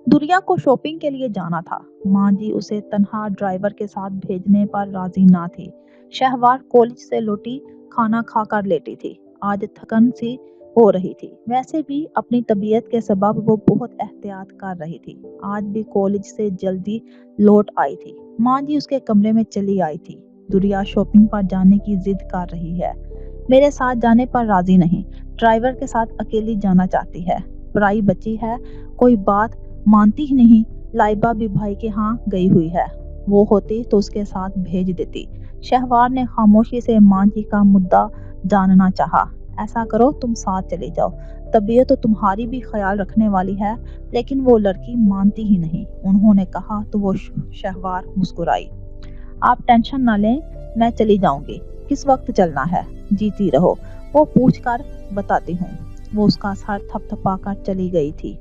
दुरिया को शॉपिंग के लिए जाना था। माँ जी उसे तन्हा ड्राइवर के साथ भेजने पर राजी ना थी। शहवार कॉलेज से लौटी खाना खाकर लेटी थी। आज थकन सी हो रही थी। वैसे भी अपनी तबीयत के सबब वो बहुत एहतियात कर रही थी। आज भी कॉलेज से जल्दी लौट आई थी। माँ जी उसके कमरे में चली आई थी। दुरिया शॉपिंग पर जाने की जिद कर रही है। मेरे साथ जाने पर राजी नहीं। ड्राइवर के साथ अकेली जाना चाहती है। पराई बच्ची है, कोई बात मानती ही नहीं। लाइबा भी भाई के यहाँ गई हुई है। वो होती तो उसके साथ भेज देती। शहवार ने खामोशी से माँ जी का मुद्दा जानना चाहा। ऐसा करो, तुम साथ चले जाओ। तबीयत तो तुम्हारी भी ख्याल रखने वाली है। लेकिन वो लड़की मानती ही नहीं। उन्होंने कहा तो वो शहवार मुस्कुराई। आप टेंशन ना लें, मैं चली जाऊंगी। किस वक्त चलना है? जीती रहो, वो पूछ कर बताती हूँ। वो उसका सर थपथपाकर चली गई थी।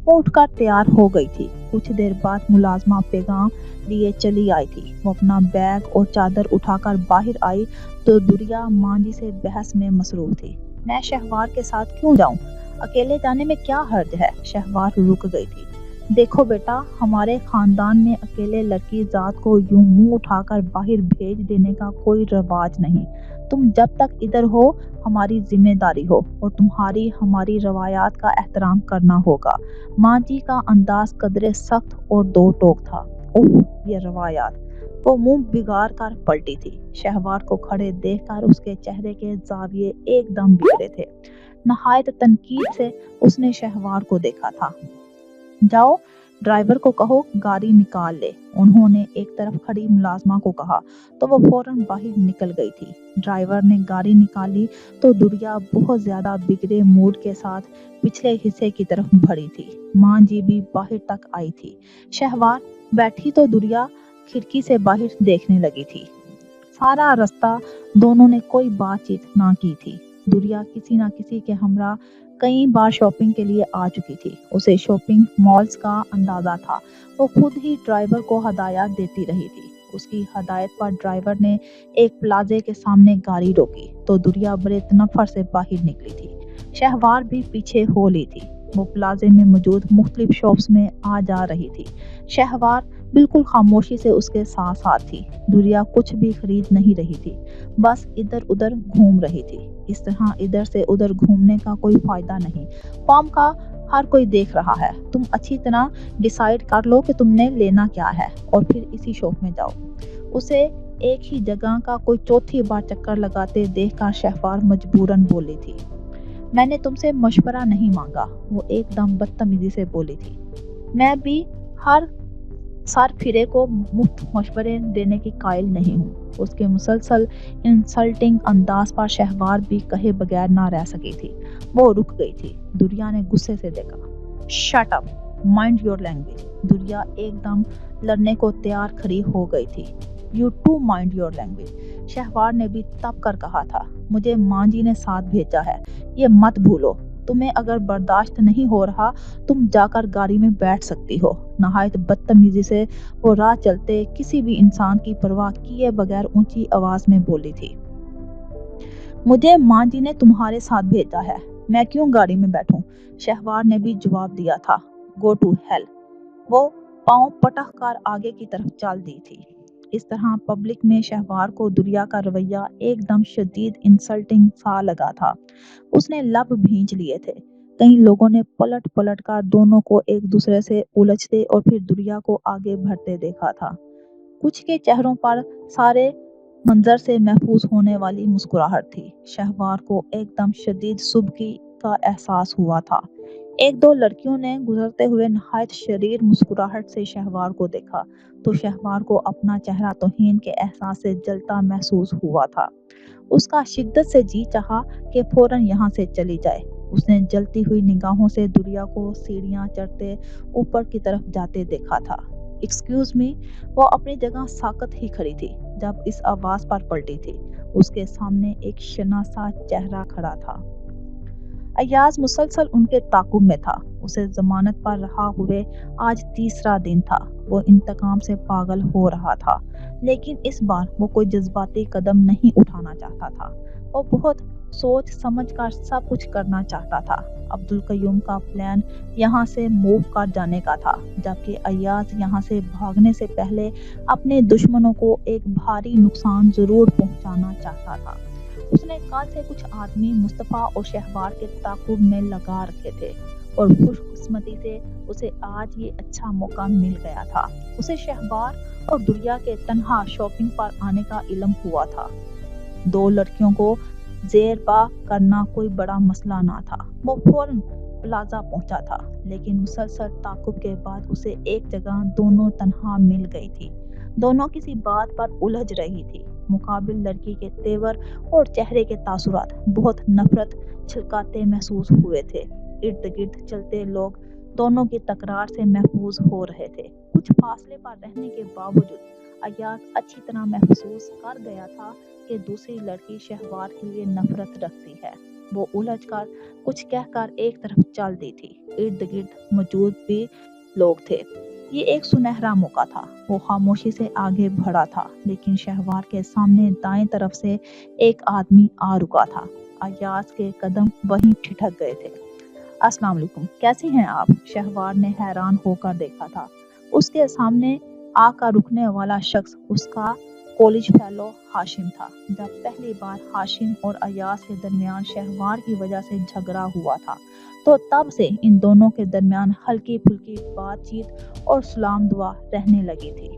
वो उठकर तैयार हो गई थी। कुछ देर बाद मुलाजमा पैगाम लिए चली आई थी। वो अपना बैग और चादर उठाकर बाहर आई तो दुरिया माँ जी से बहस में मसरूफ थी। मैं शहवार के साथ क्यों जाऊं? अकेले जाने में क्या हर्ज है? शहवार रुक गई थी। देखो बेटा, हमारे खानदान में अकेले लड़की जात को यूं मुंह उठाकर बाहर भेज देने का कोई रवाज नहीं। तुम जब तक इधर हो हमारी जिम्मेदारी हो और तुम्हारी हमारी रवायात का एहतराम करना होगा। माँ जी का अंदाज कदरे सख्त और दो टोक था। उफ, ये रवायात! वो मुंह बिगाड़ कर पलटी थी। शहवार को खड़े देखकर उसके चेहरे के जाविये एकदम बिगड़े थे। नहायत तनकीद से उसने शहवार को देखा था। जाओ, ड्राइवर को कहो गाड़ी निकाल ले। उन्होंने एक तरफ खड़ी मुलाजमा को कहा तो वो फौरन बाहर निकल गई थी। ड्राइवर ने गाड़ी निकाली तो दुरिया बहुत ज्यादा बिगड़े मूड के साथ पिछले हिस्से की तरफ बढ़ी थी। माँ जी भी बाहर तक आई थी। शहवार बैठी तो दुरिया खिड़की से बाहर देखने लगी थी। सारा रास्ता दोनों ने कोई बातचीत ना की थी। दुरिया किसी ना किसी के हमरा कई बार शॉपिंग के लिए आ चुकी थी। उसे शॉपिंग मॉल्स का अंदाजा था। वो खुद ही ड्राइवर को हदायत देती रही थी। उसकी हदायत पर ड्राइवर ने एक प्लाजे के सामने गाड़ी रोकी तो दुरिया बड़े तनफ्फर से बाहर निकली थी। शहवार भी पीछे हो ली थी। वो प्लाजे में मौजूद मुख्तलिफ शॉप्स में आ जा रही थी। शहवार बिल्कुल खामोशी से उसके साथ साथ थी। दुरिया कुछ भी खरीद नहीं रही थी, बस इधर उधर घूम रही थी। इस तरह इधर से उधर घूमने का कोई फायदा नहीं। फॉर्म का हर कोई देख रहा है। तुम अच्छी तरह डिसाइड कर लो कि तुमने लेना क्या है और फिर इसी शॉप में जाओ। उसे एक ही जगह का कोई चौथी बार चक्कर लगाते देखकर शहवार मजबूरन बोली थी। मैंने तुमसे मशवरा नहीं मांगा, वो एकदम बदतमीजी से बोली थी। मैं भी हर सर फिरे को मुफ्त मशवरे देने की कायल नहीं हूँ। उसके मुसलसल इंसल्टिंग अंदाज पर शहवार भी कहे बगैर ना रह सकी थी। वो रुक गई थी। दुरिया ने गुस्से से देखा। Shut up, mind your language. Duriya एकदम लड़ने को तैयार खड़ी हो गई थी। You too mind your language. Shahwar ने भी तब कर कहा था, मुझे माँ जी ने साथ भेजा है, ये मत भूलो। तुम्हें अगर बर्दाश्त नहीं हो रहा तुम जाकर गाड़ी में बैठ सकती हो। नहायत बदतमीजी से वो राह चलते किसी भी इंसान की परवाह किए बगैर ऊंची आवाज में बोली थी, मुझे माँ जी ने तुम्हारे साथ भेजा है, मैं क्यों गाड़ी में बैठूं? शहवार ने भी जवाब दिया था, गो टू हेल। वो पांव पटक कर आगे की तरफ चल दी थी। इस तरह पब्लिक में शहवार को दुरिया का रवैया एकदम शदीद इंसल्टिंग सा लगा था। उसने लब भींच लिए थे। कई लोगों ने पलट पलट कर दोनों को एक दूसरे से उलझते और फिर दुरिया को आगे बढ़ते देखा था। कुछ के चेहरों पर सारे मंजर से महफूज होने वाली मुस्कुराहट थी। शहवार को एकदम शदीद सुबकी का एहसास हुआ था। एक दो लड़कियों ने गुजरते हुए नहायत शरीर मुस्कुराहट से शहवार को देखा तो शहवार को अपना चेहरा तौहीन के एहसास से जलता महसूस हुआ था। उसका शिद्दत से जी चाहा कि फौरन यहाँ से चली जाए। उसने जलती हुई निगाहों से दुरिया को सीढ़ियाँ चढ़ते ऊपर की तरफ जाते देखा था। Excuse me. वो अपनी जगह साकत ही खड़ी थी जब इस आवाज पर पलटी थी। उसके सामने एक शनासा चेहरा खड़ा था। अय्याज मुसलसल उनके ताकुब में था। उसे जमानत पर रहा हुए आज तीसरा दिन था। वो इंतकाम से पागल हो रहा था, लेकिन इस बार वो कोई जज्बाती कदम नहीं उठाना चाहता था। वो बहुत सोच समझकर सब कुछ करना चाहता था। अब्दुल कयूम का प्लान यहाँ से मूव कर जाने का था, जबकि अय्याज यहाँ से भागने से पहले अपने दुश्मनों को एक भारी नुकसान जरूर पहुँचाना चाहता था। उसने कल से कुछ आदमी मुस्तफ़ा और शहवार के ताक़ुब में लगा रखे थे और खुशकिस्मती से उसे आज ये अच्छा मौका मिल गया था। उसे शहवार और दुरिया के तन्हा शॉपिंग पर आने का इल्म हुआ था। दो लड़कियों को जेरबा करना कोई बड़ा मसला ना था। वो फौरन प्लाजा पहुंचा था, लेकिन मुसलसल ताक़ुब के बाद उसे एक जगह दोनों तन्हा मिल गई थी। दोनों किसी बात पर उलझ रही थी। मुकाबिल लड़की के तेवर और चेहरे के तासुरात बहुत नफरत छिलकाते महसूस हुए थे। इर्द गिर्द चलते लोग दोनों की तकरार से महफूज हो रहे थे। कुछ फासले पर रहने के बावजूद अय्याज अच्छी तरह महसूस कर गया था कि दूसरी लड़की शहवार के लिए नफरत रखती है। वो उलझकर कुछ कहकर एक तरफ चल दी थी। इर्द गिर्द मौजूद भी लोग थे। ये एक सुनहरा मौका था। वो खामोशी से आगे बढ़ा था, लेकिन शहवार के सामने दाएं तरफ से एक आदमी आ रुका था। अय्याज के कदम वहीं ठिठक गए थे। अस्सलाम वालेकुम, कैसी हैं आप? शहवार ने हैरान होकर देखा था। उसके सामने आकर रुकने वाला शख्स उसका कॉलेज फेलो हाशिम था। जब पहली बार हाशिम और अय्याज के दरमियान शहवार की वजह से झगड़ा हुआ था, तो तब से इन दोनों के दरमियान हल्की फुल्की बातचीत और सलाम दुआ रहने लगी थी।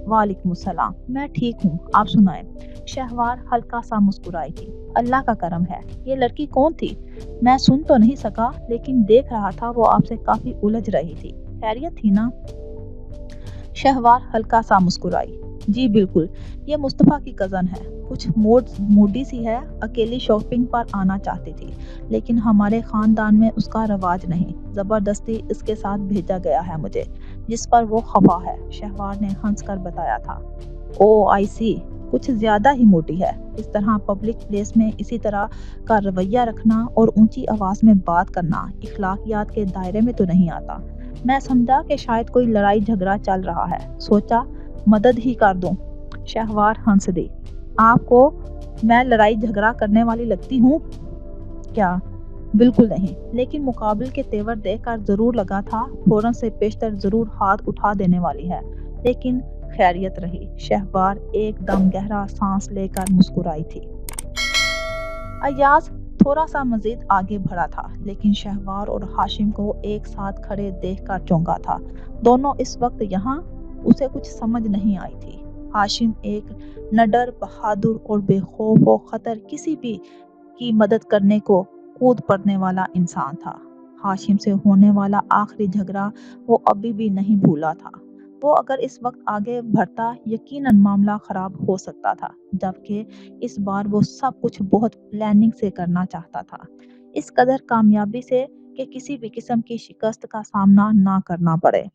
वालेकुम सलाम, मैं ठीक हूँ, आप सुनाएं? शहवार हल्का सा मुस्कुराई थी। अल्लाह का करम है। ये लड़की कौन थी? मैं सुन तो नहीं सका, लेकिन देख रहा था वो आपसे काफी उलझ रही थी। खैरियत थी ना? शहवार हल्का सा मुस्कुराई। जी बिल्कुल, ये मुस्तफ़ा की कज़न है। कुछ मूडी सी है, अकेली शॉपिंग पर आना चाहती थी, लेकिन हमारे ख़ानदान में उसका रवाज नहीं। ज़बरदस्ती इसके साथ भेजा गया है मुझे, जिस पर वो खफा है, शहवार ने हंसकर बताया था। ओ आई सी, कुछ ज़्यादा ही मोटी है। इस तरह पब्लिक प्लेस में इसी तरह का रवैया रखना और ऊंची आवाज़ में बात करना इखलाकियात के दायरे में तो नहीं आता। मैं समझा कि शायद कोई लड़ाई झगड़ा चल रहा है, सोचा मदद ही कर दूं। शहवार हंस दी। आपको मैं लड़ाई झगड़ा करने वाली लगती हूँ क्या? बिल्कुल नहीं, लेकिन मुकाबिल के तेवर देखकर जरूर लगा था फौरन से पेशतर जरूर हाथ उठा देने वाली है, लेकिन खैरियत रही। शहवार एकदम गहरा सांस लेकर मुस्कुराई थी। अय्याज थोड़ा सा मजीद आगे बढ़ा था, लेकिन शहवार और हाशिम को एक साथ खड़े देखकर चौंका था। दोनों इस वक्त यहाँ उसे कुछ समझ नहीं आई थी। हाशिम एक नडर, बहादुर और बेखौफ व खतर किसी भी की मदद करने को कूद पड़ने वाला इंसान था। हाशिम से होने वाला आखिरी झगड़ा वो अभी भी नहीं भूला था। वो अगर इस वक्त आगे बढ़ता यकीनन मामला खराब हो सकता था, जबकि इस बार वो सब कुछ बहुत प्लानिंग से करना चाहता था, इस कदर कामयाबी से कि किसी भी किस्म की शिकस्त का सामना ना करना पड़े।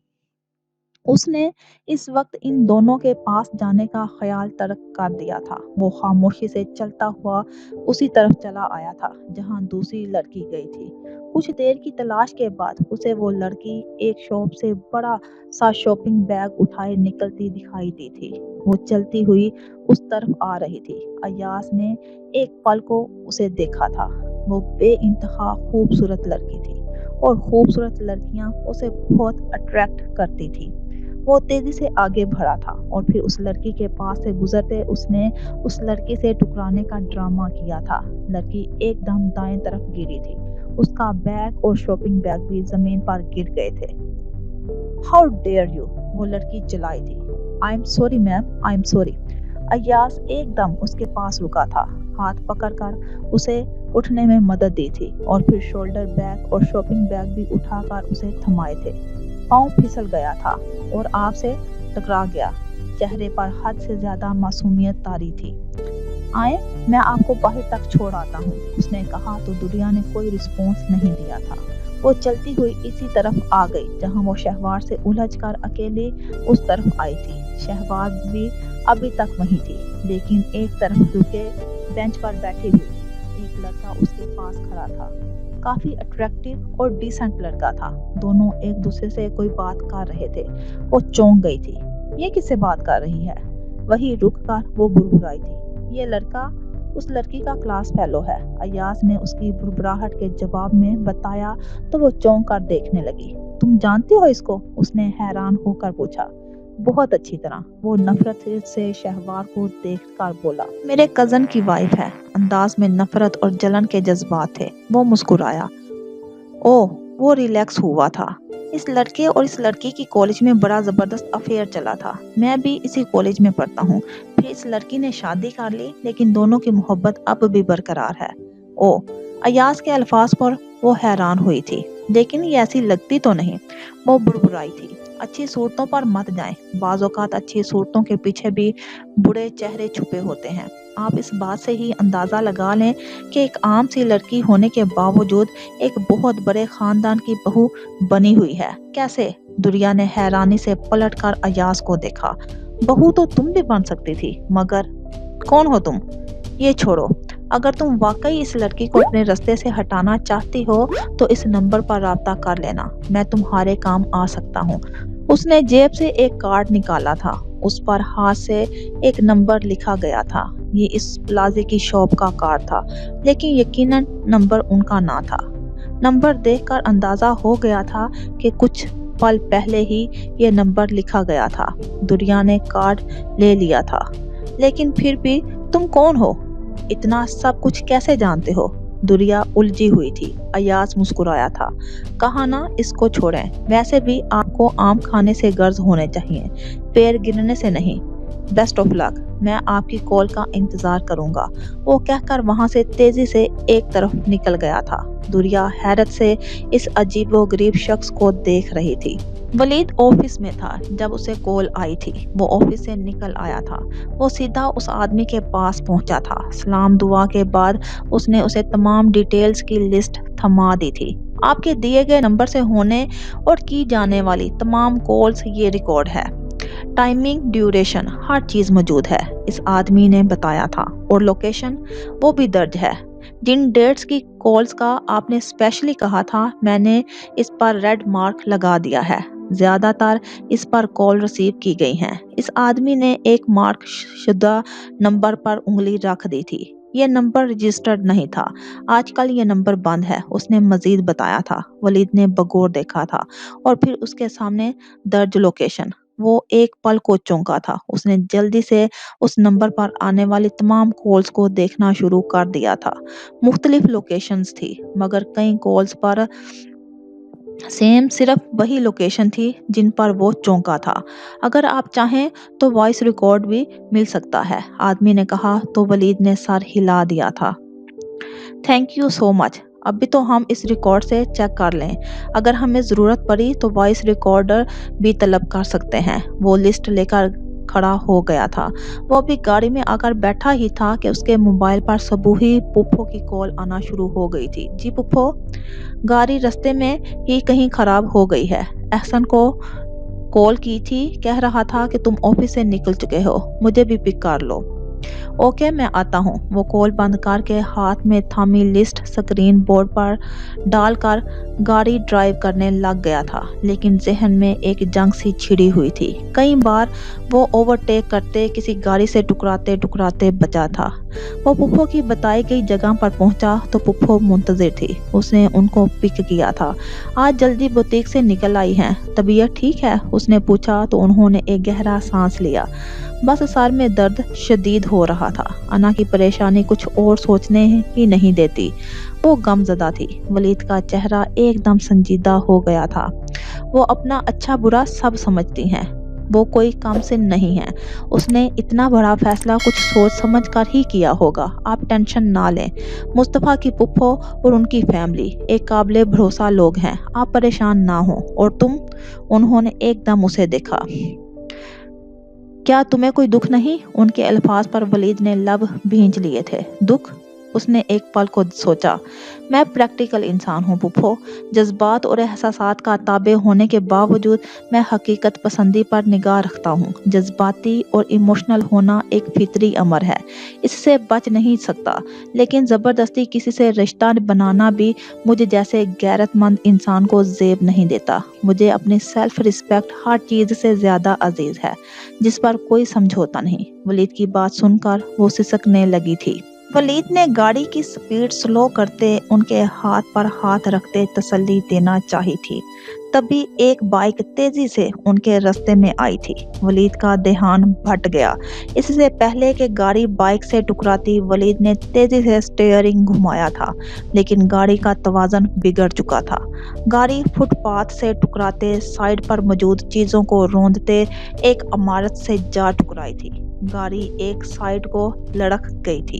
उसने इस वक्त इन दोनों के पास जाने का ख्याल तर्क कर दिया था। वो खामोशी से चलता हुआ उसी तरफ चला आया था जहां दूसरी लड़की गई थी। कुछ देर की तलाश के बाद उसे वो लड़की एक शॉप से बड़ा सा शॉपिंग बैग उठाए निकलती दिखाई दी थी। वो चलती हुई उस तरफ आ रही थी। अय्याज ने एक पल को उसे देखा था। वो बेइंतहा खूबसूरत लड़की थी और खूबसूरत लड़कियां उसे बहुत अट्रैक्ट करती थी। वो तेजी से आगे बढ़ा था और फिर उस लड़की के पास से गुजरते उसने उस लड़की से टकराने का ड्रामा किया था। लड़की एकदम दाएं तरफ गिरी थी। उसका बैग और शॉपिंग बैग भी जमीन पर गिर गए थे। हाउ डेयर यू, वो लड़की चिल्लाई थी। I am sorry ma'am, I am sorry. Ayyaz एकदम उसके पास रुका था, हाथ पकड़कर उसे उठने में मदद दी थी और फिर शोल्डर बैग और शॉपिंग बैग भी उठाकर उसे थमाए थे। पाँव फिसल गया था और आपसे टकरा गया। चेहरे पर हद से ज्यादा मासूमियत तारी थी। आए, मैं आपको बाहर तक छोड़ आता हूँ, उसने कहा तो दुरिया ने कोई रिस्पॉन्स नहीं दिया था। वो चलती हुई इसी तरफ आ गई जहाँ वो शहवार से उलझकर अकेली उस तरफ आई थी। शहवार भी अभी तक वहीं थी, लेकिन एक तरफ रुके बेंच पर बैठी हुई एक लड़का उसके पास खड़ा था। काफी अट्रैक्टिव और डिसेंट लड़का था। दोनों एक दूसरे से कोई बात कर रहे थे। वो चौंक गई थी। ये किससे बात कर रही है? वही रुक कर वो बुड़बुड़ाई थी। ये लड़का उस लड़की का क्लास फेलो है। अय्याज ने उसकी बुड़बुड़ाहट के जवाब में बताया तो वो चौंक कर देखने लगी। तुम जानती हो इसको? उसने हैरान होकर पूछा। बहुत अच्छी तरह, वो नफरत से शहवार को देखकर बोला। मेरे कजन की वाइफ है। अंदाज में नफरत और जलन के जज्बात थे। वो मुस्कुराया। ओह, वो रिलैक्स हुआ था। इस लड़के और इस लड़की की कॉलेज में बड़ा जबरदस्त अफेयर चला था। मैं भी इसी कॉलेज में पढ़ता हूँ। फिर इस लड़की ने शादी कर ली, लेकिन दोनों की मोहब्बत अब भी बरकरार है। ओह, अयाज के अल्फाज पर वो हैरान हुई थी। लेकिन ये ऐसी लगती तो नहीं। वो बुड़बुड़ाई थी। अच्छी सूरतों पर मत जाएं। बाज़ औक़ात अच्छी सूरतों के पीछे भी बुरे चेहरे छुपे होते हैं। आप इस बात से ही अंदाज़ा लगा लें कि एक आम सी लड़की होने के बावजूद एक बहुत बड़े खानदान की बहू बनी हुई है। कैसे? दुरिया ने हैरानी से पलटकर अयाज को देखा। बहू तो तुम भी बन सकती थी, मगर कौन हो तुम? ये छोड़ो। अगर तुम वाकई इस लड़की को अपने रास्ते से हटाना चाहती हो तो इस नंबर पर राब्ता कर लेना। मैं तुम्हारे काम आ सकता हूँ। उसने जेब से एक कार्ड निकाला था। उस पर हाथ से एक नंबर लिखा गया था। ये इस प्लाजे की शॉप का कार्ड था, लेकिन यकीनन नंबर उनका ना था। नंबर देखकर अंदाजा हो गया था कि कुछ पल पहले ही ये नंबर लिखा गया था। दुरिया ने कार्ड ले लिया था। लेकिन फिर भी तुम कौन हो? इतना सब कुछ कैसे जानते हो? दुरिया उलझी हुई थी। अयाज मुस्कुराया था। कहा ना, इसको छोड़ें। वैसे भी आपको आम खाने से गर्ज होने चाहिए, पैर गिरने से नहीं। Best of luck. मैं आपकी कॉल का इंतजार करूंगा। वो कहकर वहां से तेजी से एक तरफ निकल गया था। दुरिया हैरत से इस अजीबोगरीब शख्स को देख रही थी। वलीद ऑफिस में था जब उसे कॉल आई थी। वो ऑफिस से निकल आया था। वो सीधा उस आदमी के पास पहुंचा था। सलाम दुआ के बाद उसने उसे तमाम डिटेल्स की लिस्ट थमा दी थी। आपके दिए गए नंबर से होने और की जाने वाली तमाम कॉल्स ये रिकॉर्ड है। टाइमिंग, ड्यूरेशन, हर चीज मौजूद है, इस आदमी ने बताया था। और लोकेशन वो भी दर्ज है। जिन डेट्स की कॉल्स का आपने स्पेशली कहा था, मैंने इस पर रेड मार्क लगा दिया है। ज्यादातर इस पर कॉल रिसीव की गई हैं। इस आदमी ने एक मार्क शुदा नंबर पर उंगली रख दी थी। ये नंबर रजिस्टर्ड नहीं था। आजकल ये नंबर बंद है, उसने मजीद बताया था। वलीद ने बगौर देखा था और फिर उसके सामने दर्ज लोकेशन। वो एक पल को चौंका था। उसने जल्दी से उस नंबर पर आने वाली तमाम कॉल्स को देखना शुरू कर दिया था। मुख्तलिफ लोकेशंस थी, मगर कई कॉल्स पर सेम सिर्फ वही लोकेशन थी जिन पर वो चौंका था। अगर आप चाहें तो वॉइस रिकॉर्ड भी मिल सकता है, आदमी ने कहा तो वलीद ने सर हिला दिया था। Thank you so much. अभी तो हम इस रिकॉर्ड से चेक कर लें। अगर हमें ज़रूरत पड़ी तो वॉइस रिकॉर्डर भी तलब कर सकते हैं। वो लिस्ट लेकर खड़ा हो गया था। वो अभी गाड़ी में आकर बैठा ही था कि उसके मोबाइल पर सबूही पुप्पो की कॉल आना शुरू हो गई थी। जी पुप्पो, गाड़ी रास्ते में ही कहीं खराब हो गई है। एहसन को कॉल की थी, कह रहा था कि तुम ऑफिस से निकल चुके हो, मुझे भी पिक कर लो। ओके, मैं आता हूँ। वो कॉल बंद करके हाथ में थामी लिस्ट स्क्रीन बोर्ड पर डालकर गाड़ी ड्राइव करने लग गया था। लेकिन जहन में एक जंग सी छिड़ी हुई थी। कई बार वो ओवरटेक करते किसी गाड़ी से टकराते टकराते बचा था। वो पुप्पो की बताई गई जगह पर पहुंचा तो पुप्पो मुंतजिर थी। उसने उनको पिक किया था। आज जल्दी बुटीक से निकल आई हैं, तबीयत ठीक है? उसने पूछा तो उन्होंने एक गहरा सांस लिया। बस सर में दर्द शदीद हो रहा था। अना की परेशानी कुछ और सोचने ही नहीं देती। वो गमज़दा थी। वलीद का चेहरा एकदम संजीदा हो गया था। वो अपना अच्छा बुरा सब समझती हैं। वो कोई कम से नहीं है। उसने इतना बड़ा फैसला कुछ सोच समझ कर ही किया होगा। आप टेंशन ना लें। मुस्तफ़ा की पुप्पो और उनकी फैमिली एक काबिले भरोसा लोग हैं। आप परेशान ना हो। और तुम? उन्होंने एकदम उसे देखा। क्या तुम्हें कोई दुख नहीं? उनके अल्फाज पर वलीद ने लब भींच लिए थे। दुख? उसने एक पल को सोचा। मैं प्रैक्टिकल इंसान हूँ पुप्पो। जज्बात और एहसासात का ताबे होने के बावजूद मैं हकीकत पसंदी पर निगाह रखता हूँ। जज्बाती और इमोशनल होना एक फितरी अमर है, इससे बच नहीं सकता। लेकिन ज़बरदस्ती किसी से रिश्ता बनाना भी मुझे जैसे गैरतमंद इंसान को ज़ेब नहीं देता। मुझे अपनी सेल्फ रिस्पेक्ट हर चीज़ से ज़्यादा अजीज़ है, जिस पर कोई समझौता नहीं। वलीद की बात सुनकर वो सिसकने लगी थी। ولید نے گاڑی کی سپیڈ سلو کرتے ان کے ہاتھ پر ہاتھ رکھتے تسلی دینا چاہی تھی، تبھی ایک بائک تیزی سے ان کے راستے میں آئی تھی۔ ولید کا دھیان بھٹ گیا۔ اس سے پہلے کہ گاڑی بائک سے ٹکراتی، ولید نے تیزی سے اسٹیئرنگ گھمایا تھا، لیکن گاڑی کا توازن بگڑ چکا تھا۔ گاڑی فٹ پاتھ سے ٹکراتے، سائیڈ پر موجود چیزوں کو روندتے ایک عمارت سے جا ٹکرائی تھی۔ گاڑی ایک سائیڈ کو لڑک گئی تھی۔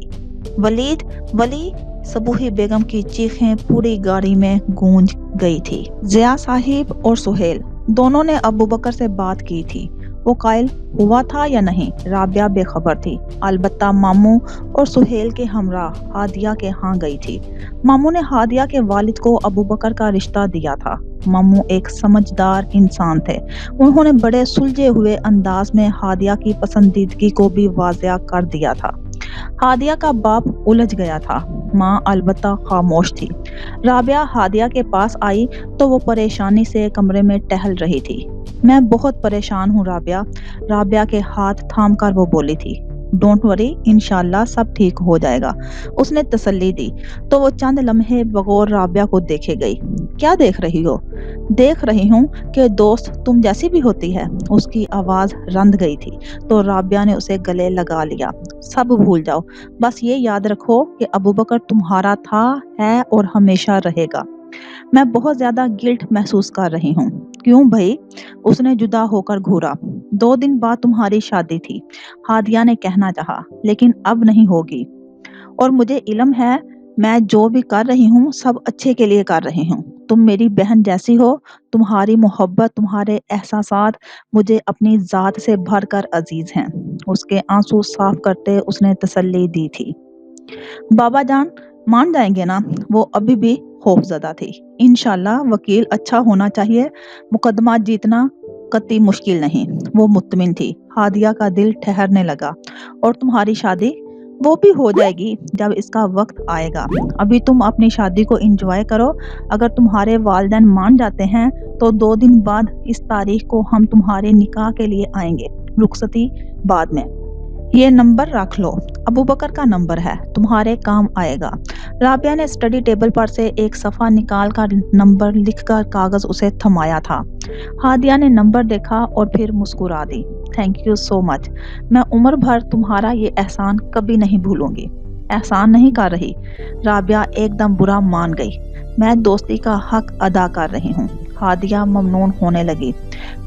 ولید، ولی! صبوحی بیگم کی چیخیں پوری گاڑی میں گونج گئی تھی۔ ضیاء صاحب اور سہیل دونوں نے ابوبکر سے بات کی تھی۔ وہ قائل ہوا تھا یا نہیں، رابعہ بے خبر تھی۔ البتہ ماموں اور سہیل کے ہمراہ ہادیہ کے ہاں گئی تھی۔ ماموں نے ہادیہ کے والد کو ابوبکر کا رشتہ دیا تھا۔ ماموں ایک سمجھدار انسان تھے۔ انہوں نے بڑے سلجھے ہوئے انداز میں ہادیہ کی پسندیدگی کو بھی واضح کر دیا تھا۔ ہادیہ کا باپ الجھ گیا تھا، ماں البتہ خاموش تھی۔ رابعہ ہادیہ کے پاس آئی تو وہ پریشانی سے کمرے میں ٹہل رہی تھی۔ میں بہت پریشان ہوں رابعہ۔ رابعہ کے ہاتھ تھام کر وہ بولی تھی۔ ڈونٹ وری، انشاءاللہ سب ٹھیک ہو جائے گا، اس نے تسلی دی تو وہ چند لمحے بغور رابعہ کو دیکھے گئی۔ کیا دیکھ رہی ہو؟ دیکھ رہی ہوں کہ دوست تم جیسی بھی ہوتی ہے۔ اس کی آواز رند گئی تھی تو رابعہ نے اسے گلے لگا لیا۔ سب بھول جاؤ، بس یہ یاد رکھو کہ ابوبکر تمہارا تھا، ہے اور ہمیشہ رہے گا۔ میں بہت زیادہ گلٹ محسوس کر رہی ہوں۔ کیوں بھائی؟ اس نے جدا ہو کر گھورا۔ 2 دن بعد تمہاری شادی تھی، ہادیہ نے کہنا چاہا، لیکن اب نہیں ہوگی۔ اور مجھے علم ہے میں جو بھی کر رہی ہوں سب اچھے کے لیے کر رہی ہوں۔ تم میری بہن جیسی ہو، تمہاری محبت، تمہارے احساسات مجھے اپنی ذات سے بڑھ کر عزیز ہیں۔ اس کے آنسو صاف کرتے اس نے تسلی دی تھی۔ بابا جان مان جائیں گے نا؟ وہ ابھی بھی خوف زدہ تھی۔ انشاءاللہ وکیل اچھا ہونا چاہیے، مقدمہ جیتنا قطعی مشکل نہیں۔ وہ مطمئن تھی۔ ہادیہ کا دل ٹھہرنے لگا۔ اور تمہاری شادی؟ وہ بھی ہو جائے گی جب اس کا وقت آئے گا۔ ابھی تم اپنی شادی کو انجوائے کرو۔ اگر تمہارے والدین مان جاتے ہیں تو 2 دن بعد اس تاریخ کو ہم تمہارے نکاح کے لیے آئیں گے، رخصتی بعد میں۔ یہ نمبر رکھ لو، ابوبکر کا نمبر ہے، تمہارے کام آئے گا۔ رابعہ نے اسٹڈی ٹیبل پر سے ایک صفحہ نکال کر نمبر لکھ کر کاغذ اسے تھمایا تھا۔ ہادیہ نے نمبر دیکھا اور پھر مسکرا دی۔ تھینک یو سو مچ، میں عمر بھر تمہارا یہ احسان کبھی نہیں بھولوں گی۔ احسان نہیں کر رہی، رابعہ ایک دم برا مان گئی۔ میں دوستی کا حق ادا کر رہی ہوں۔ ہادیہ ممنون ہونے لگی۔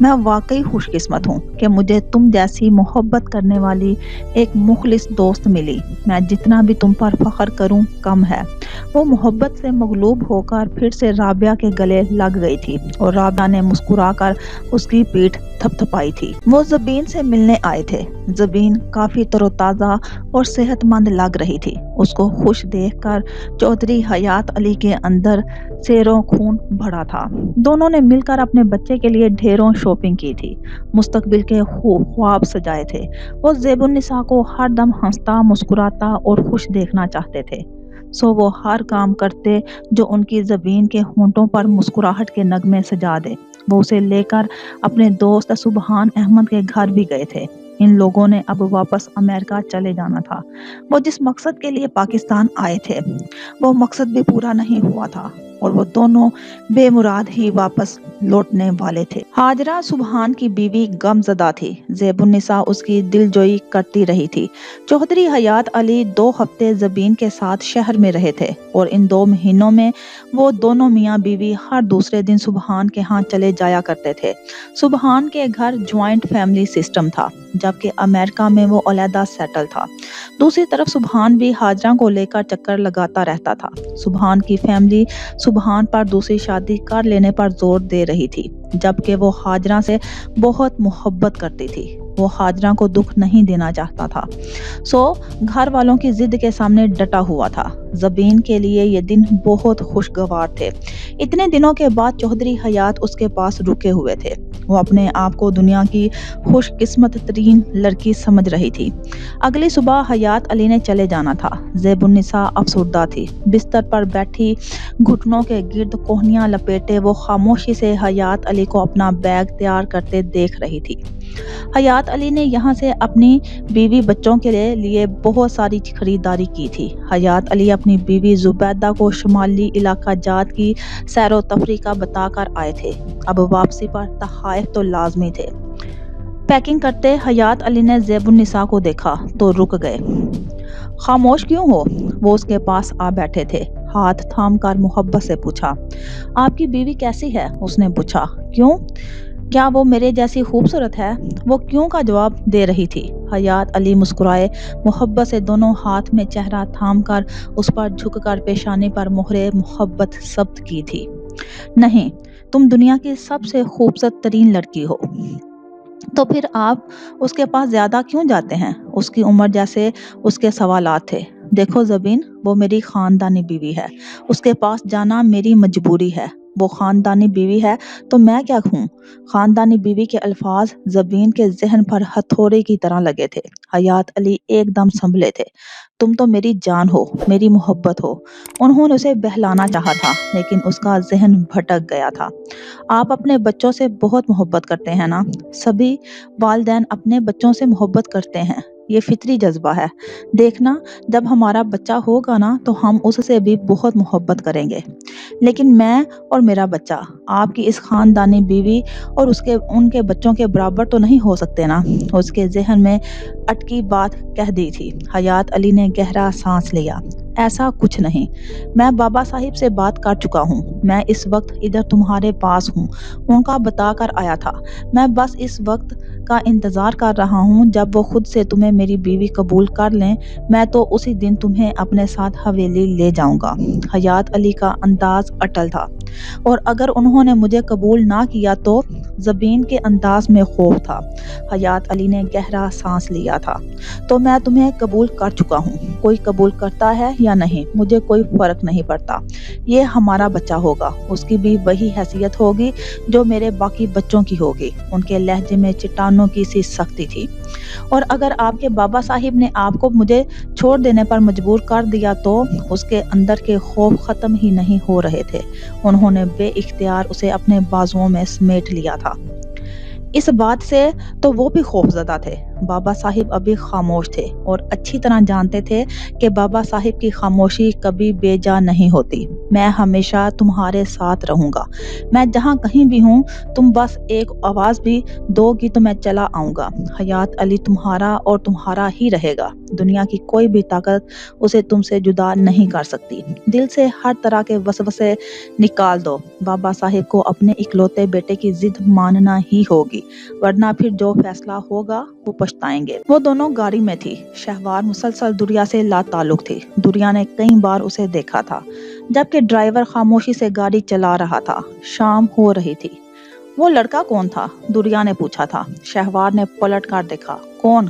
میں واقعی خوش قسمت ہوں کہ مجھے تم جیسی محبت کرنے والی ایک مخلص دوست ملی۔ میں جتنا بھی تم پر فخر کروں کم ہے۔ وہ محبت سے مغلوب ہو کر پھر سے رابعہ کے گلے لگ گئی تھی اور رابعہ نے مسکرا کر اس کی پیٹھ تھپتھپائی تھی۔ وہ زبین سے ملنے آئے تھے۔ زبین کافی تر و تازہ اور صحت مند لگ رہی تھی۔ اس کو خوش دیکھ کر چودھری حیات علی کے اندر سیروں خون بڑھا تھا۔ دونوں نے مل کر اپنے بچے کے لیے ڈھیروں شاپنگ کی تھی، مستقبل کے خواب سجائے تھے۔ وہ زیب النساء کو ہر دم ہنستا، مسکراتا اور خوش دیکھنا چاہتے تھے، سو وہ ہر کام کرتے جو ان کی زبین کے ہونٹوں پر مسکراہٹ کے نغمے سجا دے۔ وہ اسے لے کر اپنے دوست سبحان احمد کے گھر بھی گئے تھے۔ ان لوگوں نے اب واپس امریکہ چلے جانا تھا۔ وہ جس مقصد کے لیے پاکستان آئے تھے وہ مقصد بھی پورا نہیں ہوا تھا اور وہ دونوں بے مراد ہی واپس لوٹنے والے تھے۔ ہاجرہ سبحان کی بیوی غم زدہ تھی۔ زیب النساء اس کی دلجوئی کرتی رہی تھی۔ چودھری حیات علی 2 ہفتے زبین کے ساتھ شہر میں رہے تھے اور ان 2 مہینوں میں وہ دونوں میاں بیوی ہر دوسرے دن سبحان کے ہاں چلے جایا کرتے تھے۔ سبحان کے گھر جوائنٹ فیملی سسٹم تھا، جبکہ امریکہ میں وہ علیحدہ سیٹل تھا۔ دوسری طرف سبحان بھی ہاجرہ کو لے کر چکر لگاتا رہتا تھا۔ سبحان کی فیملی سبحان پر دوسری شادی کر لینے پر زور دے رہی تھی، جبکہ وہ ہاجرہ سے بہت محبت کرتی تھی۔ وہ ہاجرہ کو دکھ نہیں دینا چاہتا تھا، سو گھر والوں کی ضد کے سامنے ڈٹا ہوا تھا۔ زبین کے لیے یہ دن بہت خوشگوار تھے۔ اتنے دنوں کے بعد چودھری حیات اس کے پاس رکے ہوئے تھے۔ وہ اپنے آپ کو دنیا کی خوش قسمت ترین لڑکی سمجھ رہی تھی۔ اگلی صبح حیات علی نے چلے جانا تھا۔ زیب النساء افسردہ تھی۔ بستر پر بیٹھی گھٹنوں کے گرد کوہنیاں لپیٹے وہ خاموشی سے حیات علی کو اپنا بیگ تیار کرتے دیکھ رہی تھی۔ حیات علی نے یہاں سے اپنی بیوی بچوں کے لیے بہت ساری خریداری کی تھی۔ حیات علی اپنی بیوی زبیدہ کو شمالی علاقہ جات کی سیر و تفریح کا بتا کر آئے تھے۔ اب واپسی پر تحائف تو لازمی تھے۔ پیکنگ کرتے حیات علی نے زیب النساء کو دیکھا تو رک گئے۔ خاموش کیوں ہو؟ وہ اس کے پاس آ بیٹھے تھے۔ ہاتھ تھام کر محبت سے پوچھا۔ آپ کی بیوی کیسی ہے؟ اس نے پوچھا۔ کیوں؟ کیا وہ میرے جیسی خوبصورت ہے؟ وہ کیوں کا جواب دے رہی تھی۔ حیات علی مسکرائے محبت سے دونوں ہاتھ میں چہرہ تھام کر اس پر جھک کر پیشانی پر مہر محبت ثبت کی تھی۔ نہیں، تم دنیا کی سب سے خوبصورت ترین لڑکی ہو۔ تو پھر آپ اس کے پاس زیادہ کیوں جاتے ہیں؟ اس کی عمر جیسے اس کے سوالات تھے۔ دیکھو زبین، وہ میری خاندانی بیوی ہے۔ اس کے پاس جانا میری مجبوری ہے۔ وہ خاندانی بیوی ہے تو میں کیا ہوں؟ خاندانی بیوی کے الفاظ زبین کے ذہن پر ہتھوڑے کی طرح لگے تھے۔ حیات علی ایک دم سنبھلے تھے۔ تم تو میری جان ہو، میری محبت ہو۔ انہوں نے اسے بہلانا چاہا تھا لیکن اس کا ذہن بھٹک گیا تھا۔ آپ اپنے بچوں سے بہت محبت کرتے ہیں نا؟ سبھی والدین اپنے بچوں سے محبت کرتے ہیں، یہ فطری جذبہ ہے۔ دیکھنا، جب ہمارا بچہ ہوگا نا تو ہم اس سے بھی بہت محبت کریں گے۔ لیکن میں اور میرا بچہ آپ کی اس خاندانی بیوی اور ان کے بچوں کے برابر تو نہیں ہو سکتے نا؟ اس کے ذہن میں اٹکی بات کہہ دی تھی۔ حیات علی نے گہرا سانس لیا۔ ایسا کچھ نہیں، میں بابا صاحب سے بات کر چکا ہوں۔ میں اس وقت ادھر تمہارے پاس ہوں، ان کا بتا کر آیا تھا۔ میں بس اس وقت کا انتظار کر رہا ہوں جب وہ خود سے تمہیں میری بیوی قبول کر لیں۔ میں تو اسی دن تمہیں اپنے ساتھ حویلی لے جاؤں گا۔ حیات علی کا انداز اٹل تھا۔ اور اگر انہوں نے مجھے قبول نہ کیا تو؟ زبین کے انداز میں خوف تھا۔ حیات علی نے گہرا سانس لیا تھا۔ تو میں تمہیں قبول کر چکا ہوں۔ کوئی قبول کرتا ہے یا نہیں مجھے کوئی فرق نہیں پڑتا۔ یہ ہمارا بچہ ہوگا، اس کی بھی وہی حیثیت ہوگی جو میرے باقی بچوں کی ہوگی۔ ان کے لہجے میں چٹانوں کی سی سختی تھی۔ اور اگر آپ کے بابا صاحب نے آپ کو مجھے چھوڑ دینے پر مجبور کر دیا تو؟ اس کے اندر کے خوف ختم ہی نہیں ہو رہے تھے۔ انہوں نے بے اختیار اسے اپنے بازوؤں میں سمیٹ لیا تھا۔ اس بات سے تو وہ بھی خوفزدہ تھے۔ بابا صاحب ابھی خاموش تھے اور اچھی طرح جانتے تھے کہ بابا صاحب کی خاموشی کبھی بے جا نہیں ہوتی۔ میں ہمیشہ تمہارے ساتھ رہوں گا۔ میں جہاں کہیں بھی ہوں، تم بس ایک آواز بھی دو گی تو میں چلا آؤں گا۔ حیات علی تمہارا اور تمہارا ہی رہے گا۔ دنیا کی کوئی بھی طاقت اسے تم سے جدا نہیں کر سکتی۔ دل سے ہر طرح کے وسوسے نکال دو۔ بابا صاحب کو اپنے اکلوتے بیٹے کی ضد ماننا ہی ہوگی، ورنہ پھر جو فیصلہ ہوگا وہ پچھتائیں گے۔ وہ دونوں گاڑی میں تھی۔ شہوار مسلسل دریا سے لا تعلق تھی۔ دریا نے کئی بار اسے دیکھا تھا جبکہ ڈرائیور خاموشی سے گاڑی چلا رہا تھا۔ شام ہو رہی تھی۔ وہ لڑکا کون تھا؟ دریا نے پوچھا تھا۔ شہوار نے پلٹ کر دیکھا۔ کون؟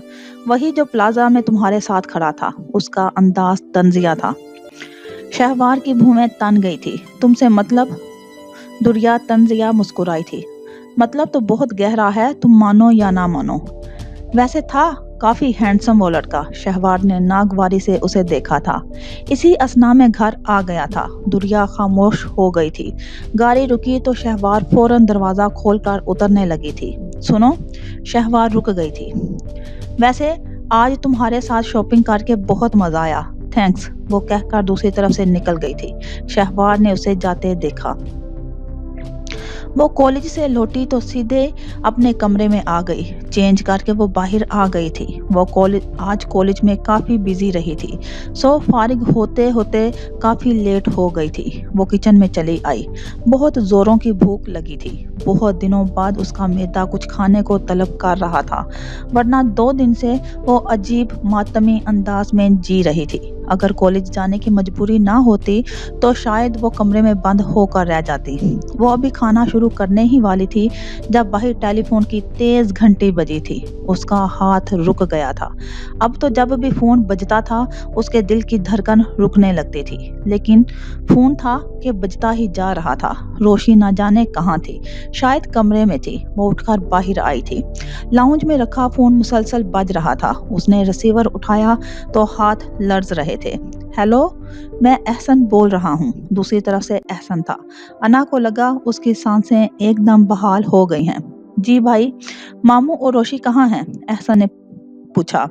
وہی جو پلازا میں تمہارے ساتھ کھڑا تھا۔ اس کا انداز طنزیہ تھا۔ شہوار کی بھویں تن گئی تھی۔ تم سے مطلب؟ دریا طنزیہ مسکرائی تھی۔ مطلب تو بہت گہرا ہے، تم مانو یا نہ مانو۔ ویسے تھا کافی ہینڈسم وہ لڑکا۔ شہوار نے ناگواری سے اسے دیکھا تھا۔ اسی اثنا میں گھر آ گیا تھا۔ دریا خاموش ہو گئی تھی۔ گاڑی رکی تو شہوار فوراً دروازہ کھول کر اترنے لگی تھی۔ سنو، شہوار رک گئی تھی۔ ویسے آج تمہارے ساتھ شاپنگ کر کے بہت مزہ آیا۔ تھینکس، وہ کہہ کر دوسری طرف سے نکل گئی تھی۔ شہوار نے اسے جاتے دیکھا۔ وہ کالج سے لوٹی تو سیدھے اپنے کمرے میں آ گئی۔ چینج کر کے وہ باہر آ گئی تھی۔ وہ آج کالج میں کافی بیزی رہی تھی، سو فارغ ہوتے ہوتے کافی لیٹ ہو گئی تھی۔ وہ کچن میں چلی آئی۔ بہت زوروں کی بھوک لگی تھی۔ بہت دنوں بعد اس کا معدہ کچھ کھانے کو طلب کر رہا تھا، ورنہ 2 دن سے وہ عجیب ماتمی انداز میں جی رہی تھی۔ اگر کالج جانے کی مجبوری نہ ہوتی تو شاید وہ کمرے میں بند ہو کر رہ جاتی۔ وہ ابھی کھانا شروع کرنے ہی والی تھی جب باہر ٹیلی فون کی تیز گھنٹی بجی تھی۔ اس کا ہاتھ رک گیا۔ گیا تھا۔ اب تو جب بھی فون بجتا تھا اس کے دل کی دھڑکن رکنے لگتی تھی، لیکن فون تھا کہ بجتا ہی جا رہا تھا۔ روشی نہ جانے کہاں تھی، شاید کمرے میں تھی۔ وہ اٹھ کر باہر آئی تھی۔ لاؤنج میں رکھا فون مسلسل بج رہا تھا۔ اس نے ریسیور اٹھایا تو ہاتھ لرز رہے تھے۔ ہیلو، میں احسن بول رہا ہوں۔ دوسری طرف سے احسن تھا۔ انا کو لگا اس کی سانسیں ایک دم بحال ہو گئی ہیں۔ جی بھائی، ماموں اور روشی کہاں ہیں؟ احسن نے پوچھا۔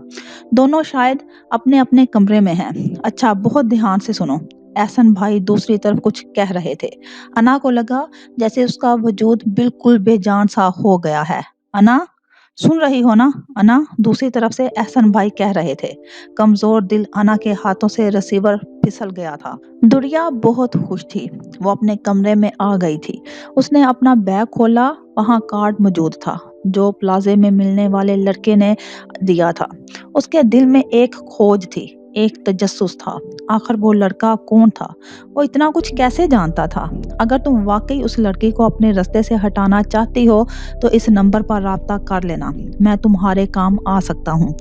دونوں شاید اپنے اپنے کمرے میں ہیں۔ اچھا، بہت دھیان سے سنو۔ احسن بھائی دوسری طرف کچھ کہہ رہے تھے۔ انا کو لگا جیسے اس کا وجود بالکل بے جان سا ہو گیا ہے۔ انا، سن رہی ہو نا؟ انا، دوسری طرف سے احسن بھائی کہہ رہے تھے۔ کمزور دل انا کے ہاتھوں سے ریسیور پھسل گیا تھا۔ دریا بہت خوش تھی۔ وہ اپنے کمرے میں آ گئی تھی۔ اس نے اپنا بیگ کھولا۔ وہاں کارڈ موجود تھا جو پلازے میں ملنے والے لڑکے نے دیا تھا۔ اس کے دل میں ایک کھوج تھی، ایک تجسس تھا۔ آخر وہ لڑکا کون تھا؟ وہ اتنا کچھ کیسے جانتا تھا؟ اگر تم واقعی اس لڑکی کو اپنے راستے سے ہٹانا چاہتی ہو تو اس نمبر پر رابطہ کر لینا، میں تمہارے کام آ سکتا ہوں۔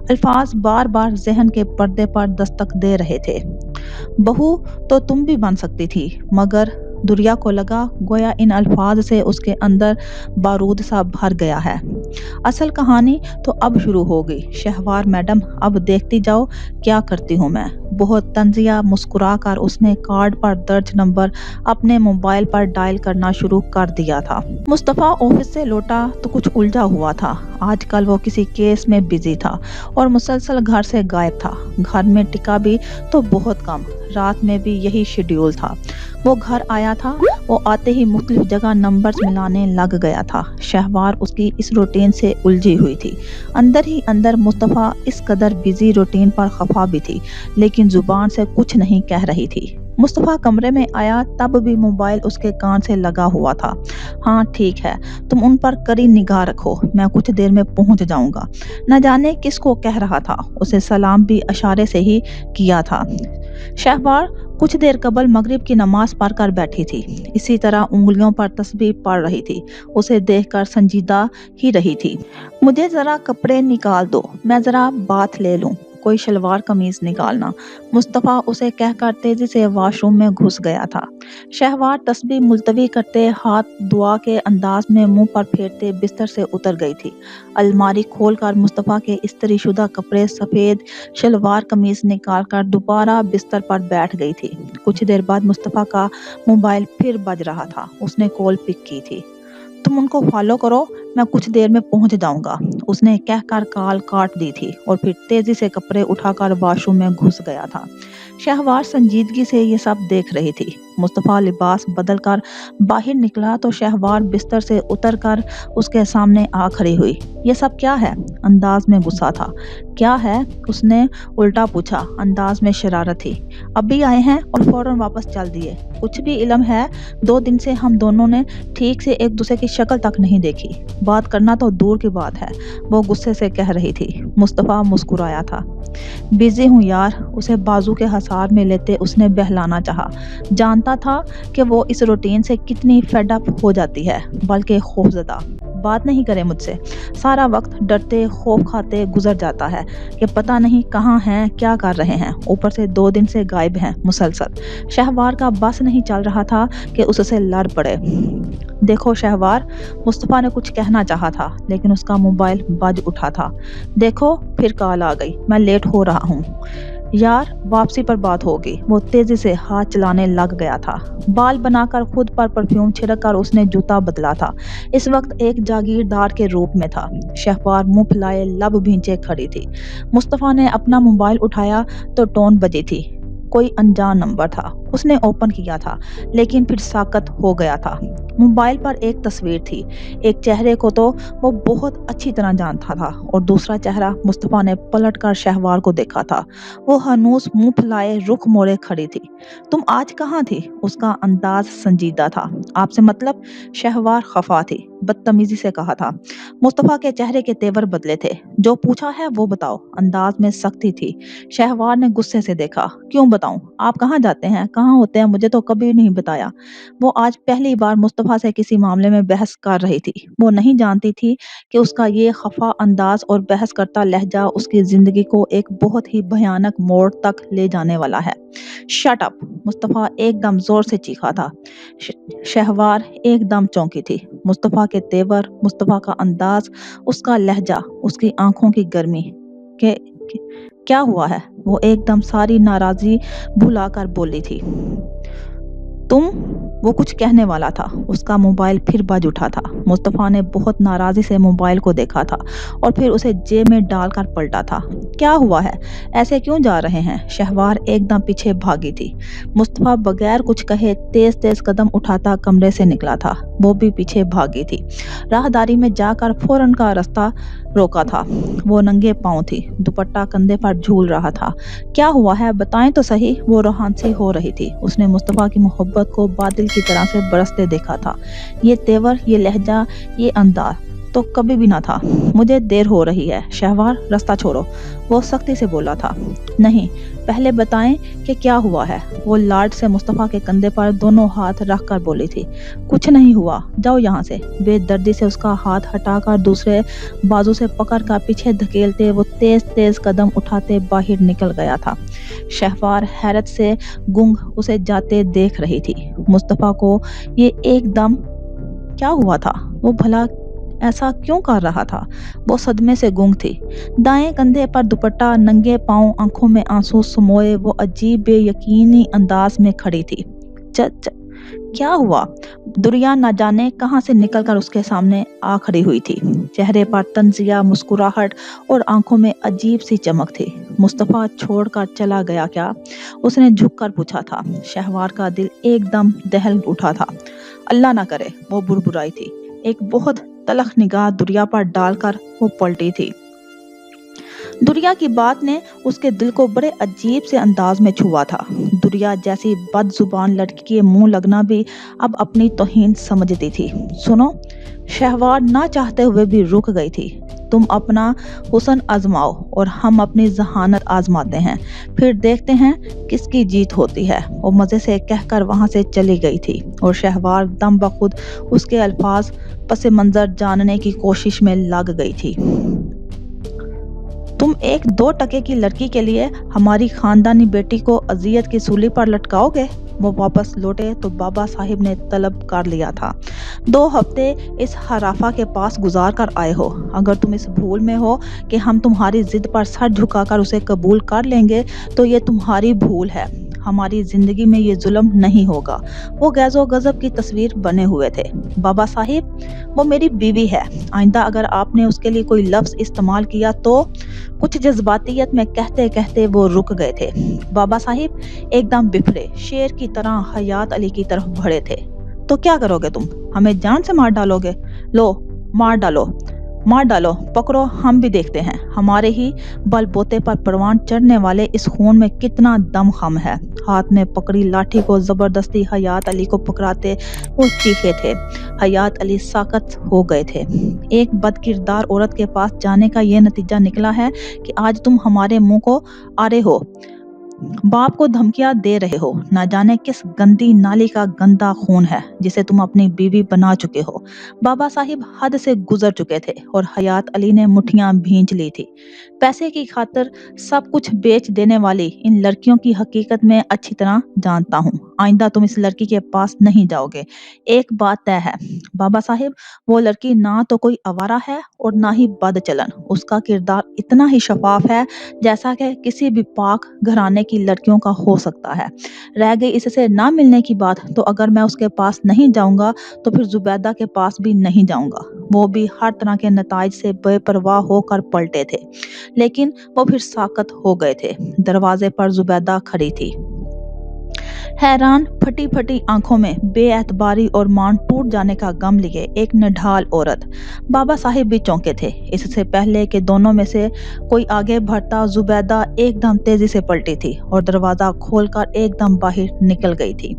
الفاظ بار بار ذہن کے پردے پر دستک دے رہے تھے۔ بہو تو تم بھی بن سکتی تھی، مگر دریا کو لگا گویا ان الفاظ سے اس کے اندر بارود سا بھر گیا ہے۔ اصل کہانی تو اب شروع ہوگی۔ شہوار میڈم، اب دیکھتی جاؤ کیا کرتی ہوں میں۔ بہت طنزیہ مسکرا کر اس نے کارڈ پر درج نمبر اپنے موبائل پر ڈائل کرنا شروع کر دیا تھا۔ مصطفیٰ آفس سے لوٹا تو کچھ الجھا ہوا تھا۔ آج کل وہ کسی کیس میں بزی تھا اور مسلسل گھر سے غائب تھا۔ گھر میں ٹکا بھی تو بہت کم۔ رات میں بھی یہی شیڈیول تھا۔ وہ گھر آیا تھا، وہ آتے ہی مختلف جگہ نمبرز ملانے لگ گیا تھا۔ شہوار اس کی اس روٹین سے الجھی ہوئی تھی۔ اندر ہی اندر مصطفیٰ اس قدر بزی روٹین پر خفا بھی تھی، لیکن زبان سے کچھ نہیں کہہ رہی تھی۔ مصطفیٰ کمرے میں آیا تب بھی موبائل اس کے کان سے لگا ہوا تھا۔ ہاں ٹھیک ہے، تم ان پر کڑی نگاہ رکھو، میں کچھ دیر میں پہنچ جاؤں گا۔ نہ جانے کس کو کہہ رہا تھا، اسے سلام بھی اشارے سے ہی کیا تھا۔ شہوار کچھ دیر قبل مغرب کی نماز پڑھ کر بیٹھی تھی، اسی طرح انگلیوں پر تسبیح پڑھ رہی تھی۔ اسے دیکھ کر سنجیدہ ہی رہی تھی۔ مجھے ذرا کپڑے نکال دو، میں ذرا باتھ لے لوں، کوئی شلوار قمیض نکالنا۔ مصطفیٰ اسے کہہ کر تیزی سے واش روم میں گھس گیا تھا۔ شہوار تسبیح ملتوی کرتے، ہاتھ دعا کے انداز میں منہ پر پھیرتے بستر سے اتر گئی تھی۔ الماری کھول کر مصطفیٰ کے استری شدہ کپڑے، سفید شلوار قمیض نکال کر دوبارہ بستر پر بیٹھ گئی تھی۔ کچھ دیر بعد مصطفیٰ کا موبائل پھر بج رہا تھا۔ اس نے کال پک کی تھی۔ تم ان کو فالو کرو، میں کچھ دیر میں پہنچ جاؤں گا، اس نے کہہ کر کال کاٹ دی تھی اور پھر تیزی سے کپڑے اٹھا کر واش روم میں گھس گیا تھا۔ شہوار سنجیدگی سے یہ سب دیکھ رہی تھی۔ مصطفیٰ لباس بدل کر باہر نکلا تو شہوار بستر سے اتر کر اس کے سامنے آ کھڑی ہوئی۔ یہ سب کیا ہے؟ انداز میں غصہ تھا۔ کیا ہے؟ اس نے الٹا پوچھا، انداز میں شرارت تھی۔ ابھی آئے ہیں اور فوراً واپس چل دیے، کچھ بھی علم ہے؟ 2 دن سے ہم دونوں نے ٹھیک سے ایک دوسرے کی شکل تک نہیں دیکھی، بات کرنا تو دور کی بات ہے، وہ غصے سے کہہ رہی تھی۔ مصطفیٰ مسکرایا تھا۔ بزی ہوں یار، اسے بازو کے حصار میں لیتے اس نے بہلانا چاہا۔ جانتا تھا کہ وہ اس روٹین سے کتنی فیڈ اپ ہو جاتی ہے، بلکہ خوفزدہ۔ بات نہیں کرے مجھ سے، سارا وقت ڈرتے خوف کھاتے گزر جاتا ہے کہ پتہ نہیں کہاں ہیں، کیا کر رہے ہیں، اوپر سے 2 دن سے غائب ہیں مسلسل۔ شہوار کا بس نہیں چل رہا تھا کہ اس سے لڑ پڑے۔ دیکھو شہوار، مصطفیٰ نے کچھ کہنا چاہا تھا لیکن اس کا موبائل بج اٹھا تھا۔ دیکھو پھر کال آ گئی، میں لیٹ ہو رہا ہوں یار، واپسی پر بات ہوگی۔ وہ تیزی سے ہاتھ چلانے لگ گیا تھا۔ بال بنا کر خود پر پرفیوم چھڑک کر اس نے جوتا بدلا تھا۔ اس وقت ایک جاگیردار کے روپ میں تھا۔ شہوار منہ پھیلائے لب بھینچے کھڑی تھی۔ مصطفیٰ نے اپنا موبائل اٹھایا تو ٹون بجی تھی۔ کوئی انجان نمبر تھا۔ اس نے اوپن کیا تھا لیکن پھر ساکت ہو گیا تھا۔ موبائل پر ایک تصویر تھی۔ ایک چہرے کو تو وہ بہت اچھی طرح جانتا تھا اور دوسرا چہرہ مصطفیٰ نے پلٹ کر شہوار کو دیکھا تھا۔ وہ ہنوز منہ پھیلائے رخ موڑے کھڑی تھی۔ تم آج کہاں تھی؟ اس کا انداز سنجیدہ تھا۔ آپ سے مطلب؟ شہوار خفا تھی، بدتمیزی سے کہا تھا۔ مصطفیٰ کے چہرے کے تیور بدلے تھے۔ جو پوچھا ہے وہ بتاؤ، انداز میں سختی تھی۔ شہوار نے غصے سے دیکھا۔ کیوں بتاؤں؟ آپ کہاں جاتے ہیں؟ कहाँ होते हैं, मुझे तो कभी नहीं बताया। वो आज पहली बार मुस्तफ़ा से किसी मामले में बहस कर रही थी। वो नहीं जानती थी कि उसका ये खफा अंदाज और बहस करता लहजा उसकी ज़िंदगी को एक बहुत ही भयानक मोड़ तक ले जाने वाला है। Shut up! मुस्तफ़ा एकदम ज़ोर से चीखा था। श शहवार एकदम चौंकी थी। मुस्तफ़ा के तेवर, मुस्तफ़ा का अंदाज़, उसका लहजा, उसकी आँखों की गर्मी। के क्या हुआ है? वो एकदम सारी नाराज़गी भुलाकर बोली थी। तुम? वो कुछ कहने वाला था। उसका मोबाइल फिर बज उठा था। मुस्तफ़ा ने बहुत नाराज़ी से मोबाइल को देखा था और फिर उसे जेब में डालकर पलटा था। क्या हुआ है? ऐसे क्यों जा रहे हैं? शहवार एकदम पीछे भागी थी। मुस्तफ़ा बगैर कुछ कहे तेज तेज कदम उठाता कमरे से निकला था। वो भी पीछे भागी थी। राहदारी में जाकर फौरन का रास्ता रोका था। वो नंगे पाँव थी। दुपट्टा कंधे पर झूल रहा था। क्या हुआ है? बताएं तो सही। वो रोहानसी हो रही थी। उसने मुस्तफ़ा की मोहब्बत को बादल की तरह से बरसते देखा था। ये तेवर, ये लहजा, ये अंदाज तो कभी भी ना था। मुझे देर हो रही है। शहवार, रास्ता छोड़ो। वो सख्ती से बोला था। नहीं, पहले बताएं कि क्या हुआ है। वो लाड से मुस्तफ़ा के कंधे पर दोनों हाथ रख कर बोली थी। कुछ नहीं हुआ, जाओ यहाँ से। बेदर्दी से उसका हाथ हटाकर दूसरे बाजू से पकड़ कर पीछे धकेलते वो तेज तेज कदम उठाते बाहर निकल गया था। शहवार हैरत से गुंग उसे जाते देख रही थी। मुस्तफ़ा को ये एकदम क्या हुआ था? वो भला ऐसा क्यों कर रहा था? वो सदमे से गुंग थी। दाएं कंधे पर दुपट्टा, नंगे पांव, आंखों में आंसू समोए वो अजीब बेयकीनी अंदाज में खड़ी थी। च, च, क्या हुआ? दुरिया न जाने कहां से निकलकर उसके सामने आ खड़ी हुई थी। चेहरे पर तंजिया, मुस्कुराहट और आंखों में अजीब सी चमक थी। मुस्तफ़ा छोड़कर चला गया क्या? उसने झुककर पूछा था। शहवार का दिल एकदम दहल उठा था। अल्लाह ना करे, वो बुड़बुड़ाई थी। एक बहुत तलख निगाह दुरिया पर डालकर वो पलटी थी। दुरिया की बात ने उसके दिल को बड़े अजीब से अंदाज में छुआ था। दुरिया जैसी बदजुबान लड़की के मुंह लगना भी अब अपनी तौहीन समझती थी। सुनो, शहवार ना चाहते हुए भी रुक गई थी। तुम अपना हुस्न आजमाओ और हम अपनी जहानत आजमाते हैं, फिर देखते हैं किसकी जीत होती है। वो मज़े से कहकर वहां से चली गई थी और शहवार दम बखुद उसके अल्फाज पस मंज़र जानने की कोशिश में लग गई थी। तुम एक 2 टके की लड़की के लिए हमारी खानदानी बेटी को अजियत की सूली पर लटकाओगे? वो वापस लौटे तो बाबा साहिब ने तलब कर लिया था। 2 हफ्ते इस हराफा के पास गुजार कर आए हो। अगर तुम इस भूल में हो कि हम तुम्हारी जिद पर सर झुकाकर उसे कबूल कर लेंगे तो ये तुम्हारी भूल है। हमारी जिंदगी में ये जुल्म नहीं होगा। वो गैज़ो गज़ब की तस्वीर बने हुए थे। बाबा साहिब, वो मेरी बीवी है। आइंदा अगर आपने उसके लिए कोई लफ्ज़ इस्तेमाल किया तो। कुछ जज्बातियत में कहते कहते वो रुक गए थे। बाबा साहिब एकदम बिफरे शेर की तरह हयात अली की तरफ बढ़े थे। तो क्या करोगे तुम? हमें जान से मार डालोगे? लो, मार डालो, मार डालो, पकड़ो, हम भी देखते हैं हमारे ही बलबोते पर परवान चढ़ने वाले इस खून में कितना दम खम है। हाथ में पकड़ी लाठी को जबरदस्ती हयात अली को पकड़ाते वो चीखे थे। हयात अली साकत हो गए थे। एक बदकिरदार औरत के पास जाने का ये नतीजा निकला है कि आज तुम हमारे मुंह को आरे हो, बाप को धमकियां दे रहे हो। ना जाने किस गंदी नाली का गंदा खून है जिसे तुम अपनी बीवी बना चुके हो। बाबा साहिब हद से गुजर चुके थे और हयात अली ने मुट्ठियां भींच ली थी। पैसे की खातिर सब कुछ बेच देने वाली इन लड़कियों की हकीकत में अच्छी तरह जानता हूँ। आइंदा तुम इस लड़की के पास नहीं जाओगे। एक बात तय है बाबा साहिब, वो लड़की ना तो कोई आवारा है और ना ही बदचलन। उसका किरदार इतना ही शफाफ है जैसा कि किसी भी पाक घराने की लड़कियों का हो सकता है। रह गई इससे ना मिलने की बात, तो अगर मैं उसके पास नहीं जाऊंगा तो फिर जुबैदा के पास भी नहीं जाऊंगा। वो भी हर तरह के नताइज से बेपरवाह होकर पलटे थे, लेकिन वो फिर साकत हो गए थे। दरवाजे पर जुबैदा खड़ी थी, हैरान फटी फटी आंखों में बेएतबारी और मान टूट जाने का गम लिए एक निढाल औरत। बाबा साहिब भी चौंके थे। इससे पहले कि दोनों में से कोई आगे बढ़ता, जुबैदा एकदम तेजी से पलटी थी और दरवाजा खोलकर एकदम बाहर निकल गई थी।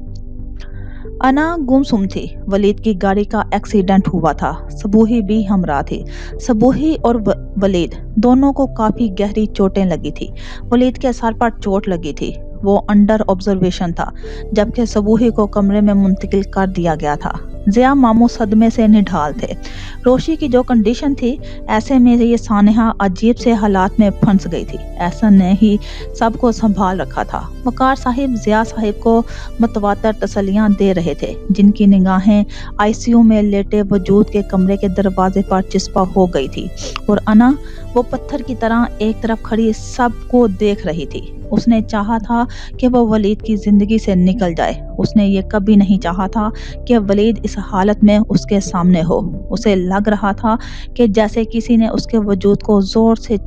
अना गुमसुम थी। वलीद की गाड़ी का एक्सीडेंट हुआ था। सबूही भी हमरा थी। सबूही और वलीद दोनों को काफी गहरी चोटें लगी थी। वलीद के सर पर चोट लगी थी। वो अंडर ऑब्जर्वेशन था, जबकि सबूही को कमरे में मुंतकिल कर दिया गया था। ज़िया मामू सदमे से निढाल थे। रोशी की जो कंडीशन थी, ऐसे में ये सानेहा अजीब से हालात में फंस गई थी। एहसन ने ही सबको संभाल रखा था। वकार साहिब ज़िया साहिब को मुतवातर तसल्लियाँ दे रहे थे, जिनकी निगाहें आईसीयू में लेटे वजूद के कमरे के दरवाजे पर चिस्पा हो गई थी, और अना वो पत्थर की तरह एक तरफ खड़ी सबको देख रही थी। उसने चाहा था कि वो वलीद की ज़िंदगी से निकल जाए। उसने ये कभी नहीं चाहा था कि वलीद इस हालत में उसके सामने हो। उसे लग रहा था कि जैसे किसी ने उसके वजूद को ज़ोर से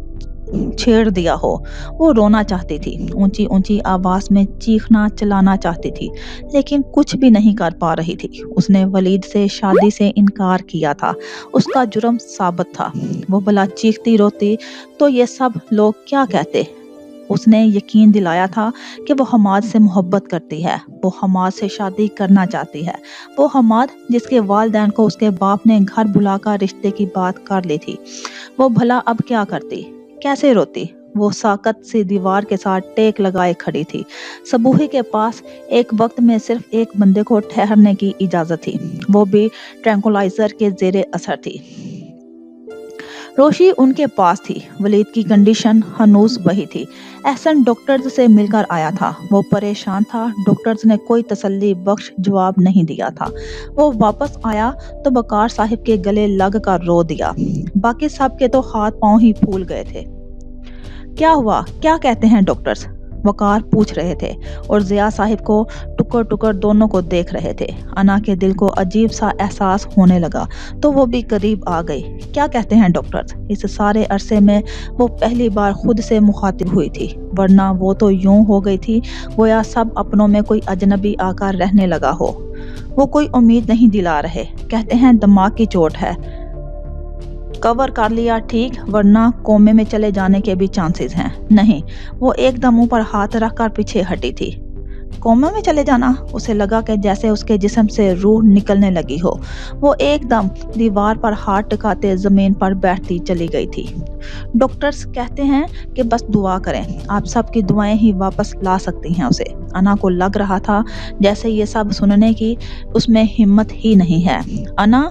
छेड़ दिया हो। वो रोना चाहती थी, ऊंची ऊंची आवाज़ में चीखना चिल्लाना चाहती थी, लेकिन कुछ भी नहीं कर पा रही थी। उसने वलीद से शादी से इनकार किया था। उसका जुर्म साबित था। वो भला चीखती रोती तो ये सब लोग क्या कहते। उसने यकीन दिलाया था कि वो हमाद से मोहब्बत करती है, वो हमाद से शादी करना चाहती है। वो हमाद जिसके वालिदैन को उसके बाप ने घर बुलाकर रिश्ते की बात कर ली थी। वो भला अब क्या करती, कैसे रोती। वो साकत सी दीवार के साथ टेक लगाए खड़ी थी। सबूही के पास एक वक्त में सिर्फ एक बंदे को ठहरने की इजाज़त थी, वो भी ट्रैंकुलाइजर के ज़ेरे असर थी। रोशी उनके पास थी। वलीद की कंडीशन हनूस वही थी। एहसन डॉक्टर्स से मिलकर आया था। वो परेशान था। डॉक्टर्स ने कोई तसल्ली बख्श जवाब नहीं दिया था। वो वापस आया तो वकार साहिब के गले लग कर रो दिया। बाकी सब के तो हाथ पांव ही फूल गए थे। क्या हुआ, क्या कहते हैं डॉक्टर्स, वकार पूछ रहे थे, और ज़िया साहिब को टुकर टुकर दोनों को देख रहे थे। अना के दिल को अजीब सा एहसास होने लगा तो वो भी करीब आ गई। क्या कहते हैं डॉक्टर्स। इस सारे अरसे में वो पहली बार खुद से मुखातिब हुई थी, वरना वो तो यूं हो गई थी गोया सब अपनों में कोई अजनबी आकर रहने लगा हो। वो कोई उम्मीद नहीं दिला रहे। कहते हैं दिमाग की चोट है, कवर कर लिया ठीक, वरना कोमे में चले जाने के भी चांसेस हैं। नहीं, वो एकदम मुंह पर हाथ रखकर पीछे हटी थी। कोमा में चले जाना। उसे लगा कि जैसे उसके जिस्म से रूह निकलने लगी हो। वो एकदम दीवार पर हाथ टिकाते जमीन पर बैठती चली गई थी। डॉक्टर्स कहते हैं कि बस दुआ करें, आप सबकी दुआएं ही वापस ला सकती हैं उसे। अना को लग रहा था जैसे ये सब सुनने की उसमें हिम्मत ही नहीं है। अना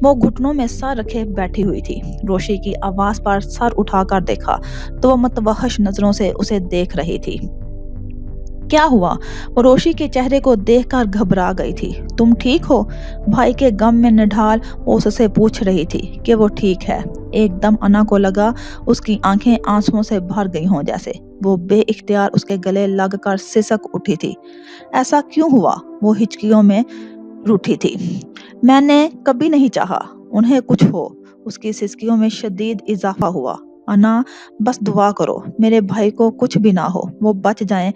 वो घुटनों में सर रखे बैठी हुई थी। रोशी की आवाज़ पर सर उठाकर देखा तो वो मुतवहश नजरों से उसे देख रही थी। क्या हुआ। वो रोशी के चेहरे को देखकर घबरा गई थी। तुम ठीक हो। भाई के गम में निढाल उससे पूछ रही थी कि वो ठीक है। एकदम अना को लगा उसकी आंखें आंसुओं से भर गई हों जैसे। वो बेइख्तियार उसके गले लगकर सिसक उठी थी। ऐसा क्यों हुआ। वो हिचकियों में रूठी थी। मैंने कभी नहीं चाहा उन्हें कुछ हो। उसकी सिसकियों में शदीद इजाफा हुआ। अना बस दुआ करो मेरे भाई को कुछ भी ना हो, वो बच जाएं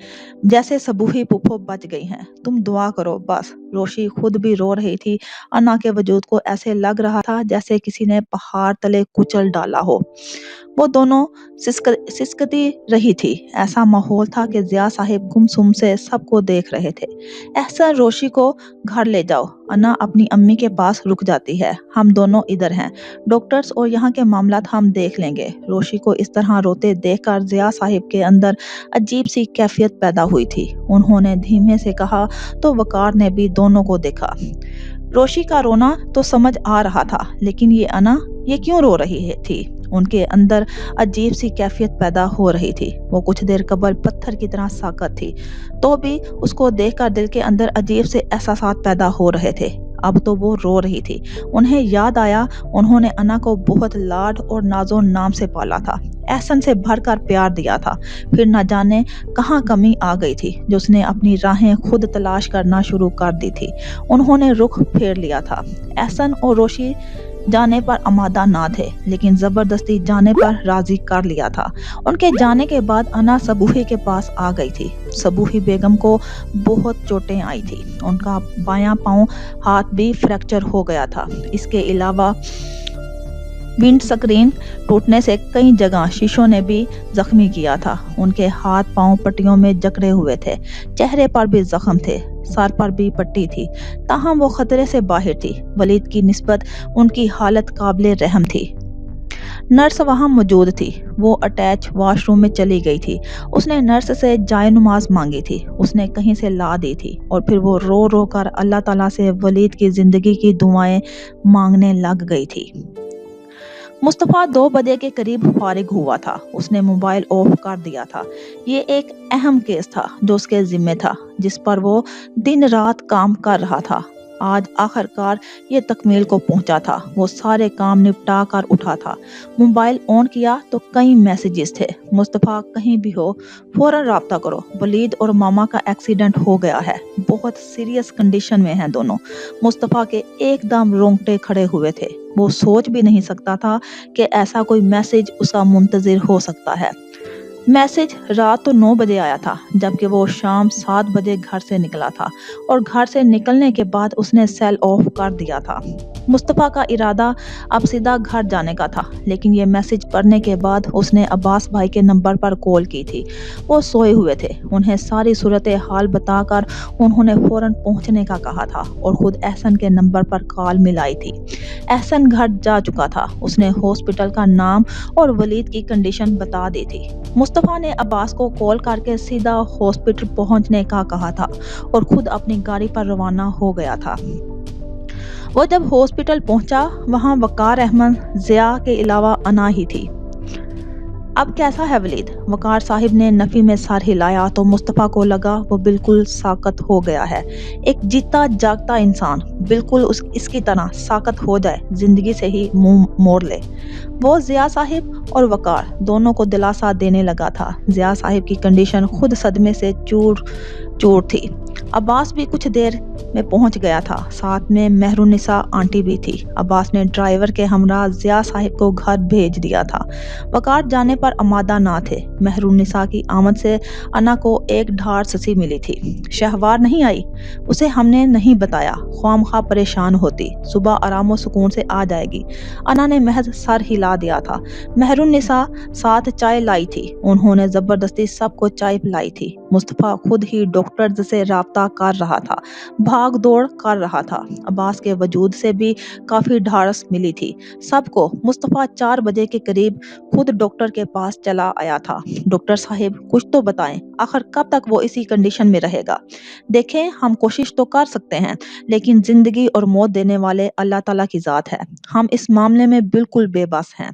जैसे सबूही पुप्पो बच गई हैं। तुम दुआ करो बस। रोशी खुद भी रो रही थी। अना के वजूद को ऐसे लग रहा था जैसे किसी ने पहाड़ तले कुचल डाला हो। वो दोनों सिसकती रही थी। ऐसा माहौल था कि ज़िया साहिब गुमसुम से सबको देख रहे थे। एहसन रोशी को घर ले जाओ, अना अपनी अम्मी के पास रुक जाती है, हम दोनों इधर हैं, डॉक्टर्स और यहाँ के मामलात हम देख लेंगे। रोशी को इस तरह रोते देखकर ज़िया साहिब के अंदर अजीब सी कैफियत पैदा हुई थी। उन्होंने धीमे से कहा तो वकार ने भी दोनों को देखा। रोशी का रोना तो समझ आ रहा था, लेकिन ये अना ये क्यों रो रही थी। उनके अंदर अजीब सी कैफियत पैदा हो रही थी। वो कुछ देर कबल पत्थर की तरह साकत थी, तो भी उसको देखकर दिल के अंदर अजीब से एहसासात पैदा हो रहे थे। अब तो वो रो रही थी। उन्हें याद आया उन्होंने अना को बहुत लाड और नाजो नाम से पाला था, एहसन से भरकर प्यार दिया था। फिर न जाने कहाँ कमी आ गई थी जो उसने अपनी राहें खुद तलाश करना शुरू कर दी थी। उन्होंने रुख फेर लिया था। एहसन और रोशी जाने पर आमादा ना थे, लेकिन जबरदस्ती जाने पर राजी कर लिया था। उनके जाने के बाद अना सबूही के पास आ गई थी। सबूही बेगम को बहुत चोटें आई थी। उनका बायां पांव हाथ भी फ्रैक्चर हो गया था। इसके अलावा विंड स्क्रीन टूटने से कई जगह शीशों ने भी जख्मी किया था। उनके हाथ पांव पट्टियों में जकड़े हुए थे, चेहरे पर भी जख्म थे, सर पर भी पट्टी थी। ताहम वो खतरे से बाहर थी। वलीद की निस्बत उनकी हालत काबिले रहम थी। नर्स वहां मौजूद थी। وہ اٹیچ واش روم میں چلی گئی تھی۔ اس نے نرس سے جائے نماز مانگی تھی، اس نے کہیں سے لا دی تھی، اور پھر وہ رو رو کر اللہ تعالیٰ سے ولید کی زندگی کی دعائیں مانگنے لگ گئی تھی۔ مصطفیٰ 2 بجے کے قریب فارغ ہوا تھا۔ اس نے موبائل آف کر دیا تھا۔ یہ ایک اہم کیس تھا جو اس کے ذمہ تھا، جس پر وہ دن رات کام کر رہا تھا۔ آج آخر کار یہ تکمیل کو پہنچا تھا۔ وہ سارے کام نپٹا کر اٹھا تھا۔ موبائل آن کیا تو کئی میسیجز تھے۔ مصطفیٰ کہیں بھی ہو فوراً رابطہ کرو، ولید اور ماما کا ایکسیڈنٹ ہو گیا ہے، بہت سیریس کنڈیشن میں ہیں دونوں۔ مصطفیٰ کے ایک دم رونگٹے کھڑے ہوئے تھے۔ وہ سوچ بھی نہیں سکتا تھا کہ ایسا کوئی میسیج اس کا منتظر ہو سکتا ہے۔ میسیج رات تو 9 بجے آیا تھا، جبکہ وہ شام 7 بجے گھر سے نکلا تھا، اور گھر سے نکلنے کے بعد اس نے سیل آف کر دیا تھا۔ مصطفیٰ کا ارادہ اب سیدھا گھر جانے کا تھا، لیکن یہ میسیج پڑھنے کے بعد اس نے عباس بھائی کے نمبر پر کال کی تھی۔ وہ سوئے ہوئے تھے۔ انہیں ساری صورتحال بتا کر انہوں نے فوراً پہنچنے کا کہا تھا، اور خود احسن کے نمبر پر کال ملائی تھی۔ احسن گھر جا چکا تھا۔ اس نے ہاسپٹل کا نام اور ولید کی کنڈیشن بتا دی تھی۔ مصطفیٰ نے عباس کو کال کر کے سیدھا ہاسپٹل پہنچنے کا کہا تھا، اور خود اپنی گاڑی پر روانہ ہو گیا تھا۔ وہ جب ہاسپٹل پہنچا، وہاں وقار احمد، ضیاء کے علاوہ انا ہی تھی۔ اب کیسا ہے ولید؟ وقار صاحب نے نفی میں سر ہلایا تو مصطفیٰ کو لگا وہ بالکل ساکت ہو گیا ہے۔ ایک جیتا جاگتا انسان بالکل اس کی طرح ساکت ہو جائے، زندگی سے ہی منہ موڑ لے۔ وہ ضیاء صاحب اور وقار دونوں کو دلاسا دینے لگا تھا۔ ضیاء صاحب کی کنڈیشن خود صدمے سے چور چور تھی۔ عباس بھی کچھ دیر میں پہنچ گیا تھا، ساتھ میں مہرالنساء آنٹی بھی تھی۔ عباس نے ڈرائیور کے ہمراہ ضیاء صاحب کو گھر بھیج دیا تھا۔ وقار جانے پر آمادہ نہ تھے۔ مہرالنساء کی آمد سے انا کو ایک ڈھارس سی ملی تھی۔ شہوار نہیں آئی؟ اسے ہم نے نہیں بتایا، خواہ مخواہ پریشان ہوتی، صبح آرام و سکون سے آ جائے گی۔ انا نے محض سر ہلا دیا تھا۔ مہرالنساء ساتھ چائے لائی تھی، انہوں نے زبردستی سب کو چائے پلائی تھی۔ مصطفیٰ خود ہی ڈاکٹر سے رابطہ کر رہا تھا، بھاگ دوڑ کر رہا تھا۔ عباس کے وجود سے بھی کافی ڈھارس ملی تھی سب کو۔ مصطفیٰ 4 بجے کے قریب خود ڈاکٹر کے پاس چلا آیا تھا۔ ڈاکٹر صاحب کچھ تو بتائیں، آخر کب تک وہ اسی کنڈیشن میں رہے گا؟ دیکھیں، ہم کوشش تو کر سکتے ہیں، لیکن زندگی اور موت دینے والے اللہ تعالیٰ کی ذات ہے۔ ہم اس معاملے میں بالکل بے بس ہیں۔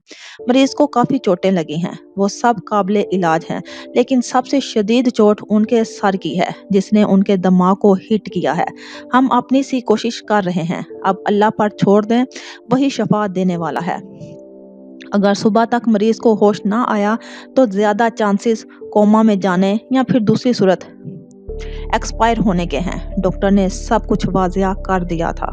مریض کو کافی چوٹیں لگی ہیں، وہ سب قابل علاج ہیں، لیکن سب سے شدید چوٹ ان کے سر کی ہے، جس نے ان کے دماغ کو ہٹ کیا ہے۔ ہم اپنی سی کوشش کر رہے ہیں، اب اللہ پر چھوڑ دیں، وہی شفا دینے والا ہے۔ اگر صبح تک مریض کو ہوش نہ آیا تو زیادہ چانسز کوما میں جانے یا پھر دوسری صورت ایکسپائر ہونے کے ہیں۔ ڈاکٹر نے سب کچھ واضح کر دیا تھا۔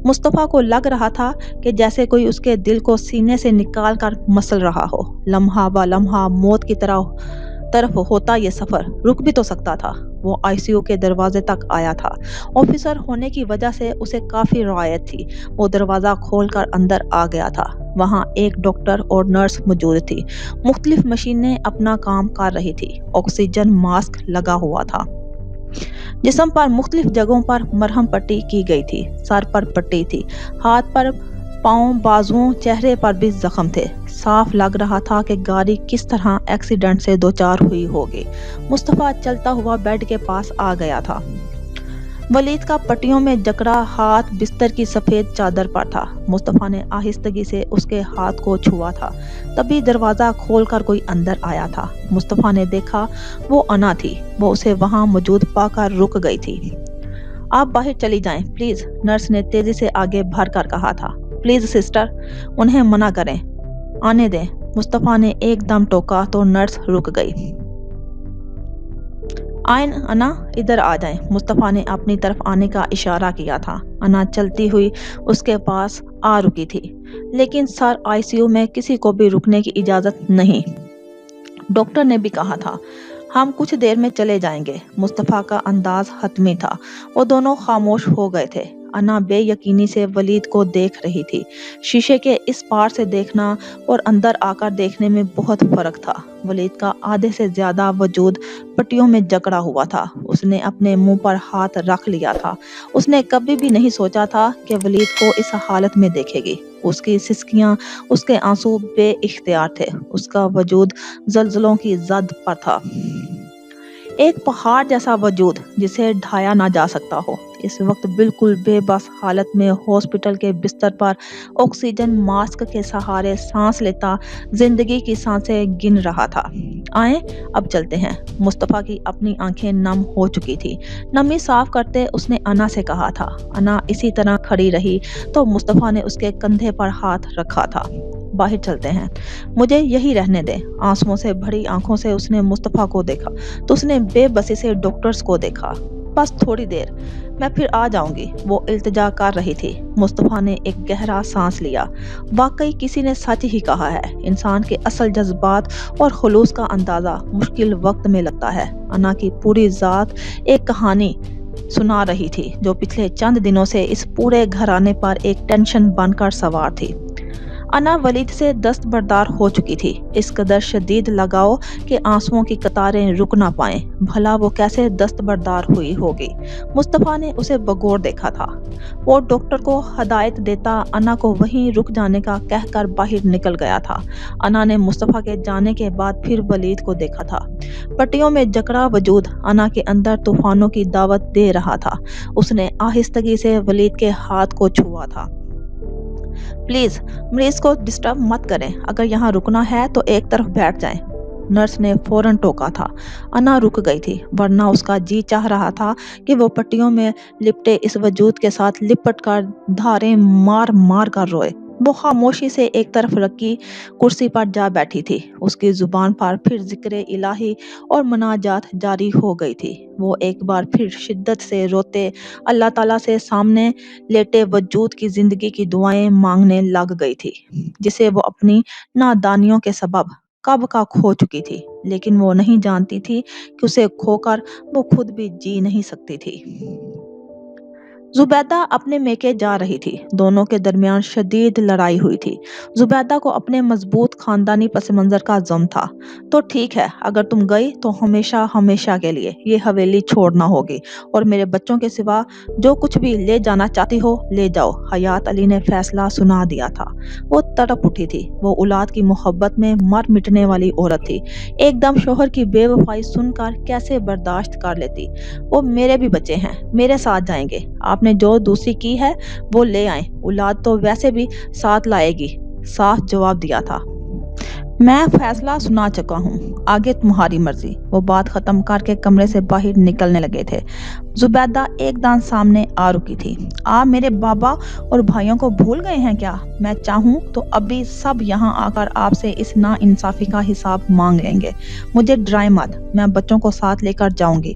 مصطفیٰ کو لگ رہا تھا کہ جیسے کوئی اس کے دل کو سینے سے نکال کر مسل رہا ہو۔ لمحہ با لمحہ موت کی طرف ہوتا یہ سفر رک بھی تو سکتا تھا۔ وہ آئی سی یو کے دروازے تک آیا تھا۔ آفیسر ہونے کی وجہ سے اسے کافی رعایت تھی۔ وہ دروازہ کھول کر اندر آ گیا تھا۔ وہاں ایک ڈاکٹر اور نرس موجود تھی۔ مختلف مشینیں اپنا کام کر رہی تھی۔ آکسیجن ماسک لگا ہوا تھا۔ جسم پر مختلف جگہوں پر مرہم پٹی کی گئی تھی۔ سر پر پٹی تھی، ہاتھ پر، پاؤں، بازوؤں، چہرے پر بھی زخم تھے۔ صاف لگ رہا تھا کہ گاڑی کس طرح ایکسیڈنٹ سے دوچار ہوئی ہوگی۔ مصطفیٰ چلتا ہوا بیڈ کے پاس آ گیا تھا۔ ولید کا پٹیوں میں جکڑا ہاتھ بستر کی سفید چادر پر تھا۔ مصطفیٰ نے آہستگی سے اس کے ہاتھ کو چھوا تھا۔ تبھی دروازہ کھول کر کوئی اندر آیا تھا۔ مصطفیٰ نے دیکھا وہ انا تھی۔ وہ اسے وہاں موجود پا کر رک گئی تھی۔ آپ باہر چلی جائیں پلیز، نرس نے تیزی سے آگے بڑھ کر کہا تھا۔ پلیز سسٹر، انہیں منع کریں، آنے دیں۔ مصطفیٰ نے ایک دم ٹوکا تو نرس رک گئی۔ آئیں انا، ادھر آ جائیں۔ مصطفیٰ نے اپنی طرف آنے کا اشارہ کیا تھا۔ انا چلتی ہوئی اس کے پاس آ رکی تھی، لیکن سر آئی سی یو میں کسی کو بھی رکنے کی اجازت نہیں۔ ڈاکٹر نے بھی کہا تھا ہم کچھ دیر میں چلے جائیں گے۔ مصطفیٰ کا انداز حتمی تھا۔ وہ دونوں خاموش ہو گئے تھے۔ انا بے یقینی سے ولید کو دیکھ رہی تھی۔ شیشے کے اس پار سے دیکھنا اور اندر آ کر دیکھنے میں بہت فرق تھا۔ ولید کا آدھے سے زیادہ وجود پٹیوں میں جکڑا ہوا تھا۔ اس نے اپنے منہ پر ہاتھ رکھ لیا تھا۔ اس نے کبھی بھی نہیں سوچا تھا کہ ولید کو اس حالت میں دیکھے گی۔ اس کی سسکیاں، اس کے آنسو بے اختیار تھے، اس کا وجود زلزلوں کی زد پر تھا، ایک پہاڑ جیسا وجود جسے ڈھایا نہ جا سکتا ہو۔ اس وقت بالکل بے بس حالت میں ہاسپٹل کے بستر پر آکسیجن ماسک کے سہارے سانس لیتا زندگی کی سانسیں گن رہا تھا۔ آئیں اب چلتے ہیں۔ مصطفیٰ کی اپنی آنکھیں نم ہو چکی تھی، نمی صاف کرتے اس نے انا سے کہا تھا۔ انا اسی طرح کھڑی رہی تو مصطفیٰ نے اس کے کندھے پر ہاتھ رکھا تھا۔ باہر چلتے ہیں، مجھے یہی رہنے دیں۔ آنسوؤں سے بھری آنکھوں سے اس نے مصطفیٰ کو دیکھا تو اس نے بے بسی سے ڈاکٹرز کو دیکھا۔ بس تھوڑی دیر، میں پھر آ جاؤں گی، وہ التجا کر رہی تھی۔ مصطفیٰ نے ایک گہرا سانس لیا۔ واقعی کسی نے سچ ہی کہا ہے، انسان کے اصل جذبات اور خلوص کا اندازہ مشکل وقت میں لگتا ہے۔ انا کی پوری ذات ایک کہانی سنا رہی تھی جو پچھلے چند دنوں سے اس پورے گھرانے پر ایک ٹینشن بن کر سوار تھی۔ انا ولید سے دستبردار ہو چکی تھی، اس قدر شدید لگاؤ کہ آنسوؤں کی قطاریں رک نہ پائیں۔ بھلا وہ کیسے دستبردار ہوئی ہوگی؟ مصطفیٰ نے اسے بغور دیکھا تھا۔ وہ ڈاکٹر کو ہدایت دیتا انا کو وہیں رک جانے کا کہہ کر باہر نکل گیا تھا۔ انا نے مصطفیٰ کے جانے کے بعد پھر ولید کو دیکھا تھا۔ پٹیوں میں جکڑا وجود انا کے اندر طوفانوں کی دعوت دے رہا تھا۔ اس نے آہستگی سے ولید کے ہاتھ کو چھوا تھا۔ پلیز مریض کو ڈسٹرب مت کریں، اگر یہاں رکنا ہے تو ایک طرف بیٹھ جائیں، نرس نے فوراً ٹوکا تھا۔ انا رک گئی تھی، ورنہ اس کا جی چاہ رہا تھا کہ وہ پٹیوں میں لپٹے اس وجود کے ساتھ لپٹ کر دھاریں مار مار کر روئے۔ وہ خاموشی سے ایک طرف رکھی کرسی پر جا بیٹھی تھی۔ اس کی زبان پر پھر ذکر الہی اور مناجات جاری ہو گئی تھی۔ وہ ایک بار پھر شدت سے روتے اللہ تعالیٰ سے سامنے لیٹے وجود کی زندگی کی دعائیں مانگنے لگ گئی تھی، جسے وہ اپنی نادانیوں کے سبب کب کا کھو چکی تھی، لیکن وہ نہیں جانتی تھی کہ اسے کھو کر وہ خود بھی جی نہیں سکتی تھی۔ زبیدہ اپنے میکے جا رہی تھی، دونوں کے درمیان شدید لڑائی ہوئی تھی۔ زبیدہ کو اپنے مضبوط خاندانی پس منظر کا غم تھا۔ تو ٹھیک ہے، اگر تم گئی تو ہمیشہ ہمیشہ کے لیے یہ حویلی چھوڑنا ہوگی، اور میرے بچوں کے سوا جو کچھ بھی لے جانا چاہتی ہو لے جاؤ۔ حیات علی نے فیصلہ سنا دیا تھا۔ وہ تڑپ اٹھی تھی، وہ اولاد کی محبت میں مر مٹنے والی عورت تھی۔ ایک دم شوہر کی بے وفائی سن کر کیسے برداشت کر لیتی؟ وہ میرے بھی بچے ہیں، میرے ساتھ جائیں گے، آپ نے جو دوسری کی ہے وہ لے آئیں، اولاد تو ویسے بھی ساتھ لائے گی، صاف جواب دیا تھا۔ میں فیصلہ سنا چکا ہوں، آگے تمہاری مرضی۔ وہ بات ختم کر کے کمرے سے باہر نکلنے لگے تھے۔ زبیدہ ایک دان سامنے آ رکی تھی۔ آپ میرے بابا اور بھائیوں کو بھول گئے ہیں کیا؟ میں چاہوں تو ابھی سب یہاں آ کر آپ سے اس نا انصافی کا حساب مانگ لیں گے۔ مجھے ڈرائے مت، میں بچوں کو ساتھ لے کر جاؤں گی۔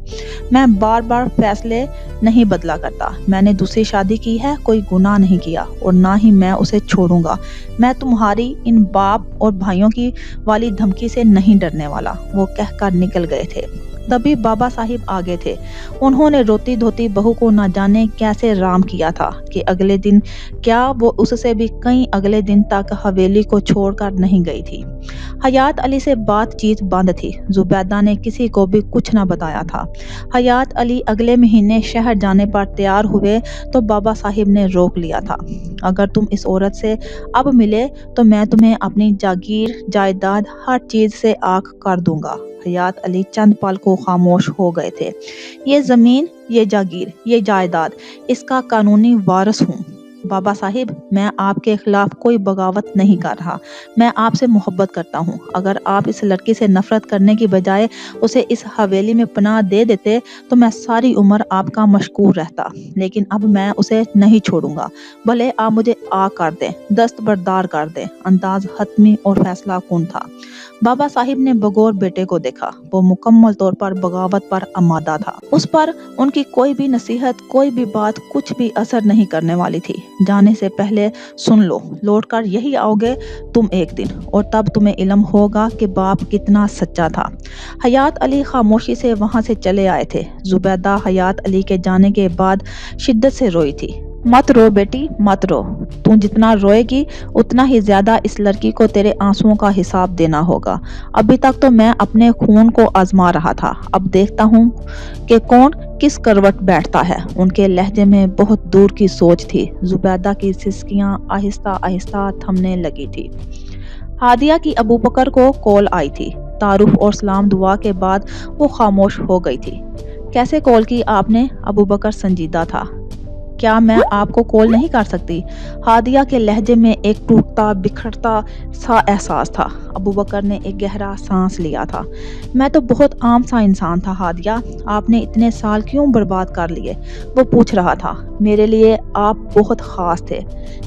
میں بار بار فیصلے نہیں بدلا کرتا۔ میں نے دوسری شادی کی ہے، کوئی گناہ نہیں کیا، اور نہ ہی میں اسے چھوڑوں گا۔ میں تمہاری ان باپ اور بھائیوں کی والی دھمکی سے نہیں ڈرنے والا، وہ کہہ کر نکل گئے تھے۔ تبھی بابا صاحب آگے تھے۔ انہوں نے روتی دھوتی بہو کو نہ جانے کیسے رام کیا تھا کہ اگلے دن، کیا وہ اس سے بھی کئی اگلے دن تک حویلی کو چھوڑ کر نہیں گئی تھی۔ حیات علی سے بات چیت بند تھی، زبیدہ نے کسی کو بھی کچھ نہ بتایا تھا۔ حیات علی اگلے مہینے شہر جانے پر تیار ہوئے تو بابا صاحب نے روک لیا تھا۔ اگر تم اس عورت سے اب ملے تو میں تمہیں اپنی جاگیر جائیداد ہر چیز سے آگ کر دوں گا۔ حیات علی چند پل کو خاموش ہو گئے تھے۔ یہ زمین، یہ جاگیر، یہ جائیداد، اس کا قانونی وارث ہوں۔ بابا صاحب، میں آپ کے خلاف کوئی بغاوت نہیں کر رہا، میں آپ سے محبت کرتا ہوں۔ اگر آپ اس لڑکی سے نفرت کرنے کی بجائے اسے اس حویلی میں پناہ دے دیتے تو میں ساری عمر آپ کا مشکور رہتا، لیکن اب میں اسے نہیں چھوڑوں گا، بھلے آپ مجھے آگ کر دیں، دستبردار کر دیں۔ انداز حتمی اور فیصلہ کن تھا۔ بابا صاحب نے بغور بیٹے کو دیکھا، وہ مکمل طور پر بغاوت پر آمادہ تھا۔ اس پر ان کی کوئی بھی نصیحت، کوئی بھی بات کچھ بھی اثر نہیں کرنے والی تھی۔ جانے سے پہلے سن لو، لوٹ کر یہی آؤ گے تم ایک دن، اور تب تمہیں علم ہوگا کہ باپ کتنا سچا تھا۔ حیات علی خاموشی سے وہاں سے چلے آئے تھے۔ زبیدہ حیات علی کے جانے کے بعد شدت سے روئی تھی۔ मत रो बेटी, मत रो। तू जितना रोएगी उतना ही ज्यादा इस लड़की को तेरे आंसुओं का हिसाब देना होगा। अभी तक तो मैं अपने खून को आजमा रहा था, अब देखता हूँ कि कौन किस करवट बैठता है। उनके लहजे में बहुत दूर की सोच थी। जुबैदा की सिसकियां आहिस्ता आहिस्ता थमने लगी थी। हादिया की अबू बकर को कॉल आई थी। तारुफ और सलाम दुआ के बाद वो खामोश हो गई थी। कैसे कॉल की आपने? अबू बकर संजीदा था। क्या मैं आपको कॉल नहीं कर सकती? हादिया के लहजे में एक टूटता बिखरता सा एहसास था। अबू बकर ने एक गहरा सांस लिया था। मैं तो बहुत आम सा इंसान था हादिया, आपने इतने साल क्यों बर्बाद कर लिए? वो पूछ रहा था। मेरे लिए आप बहुत खास थे,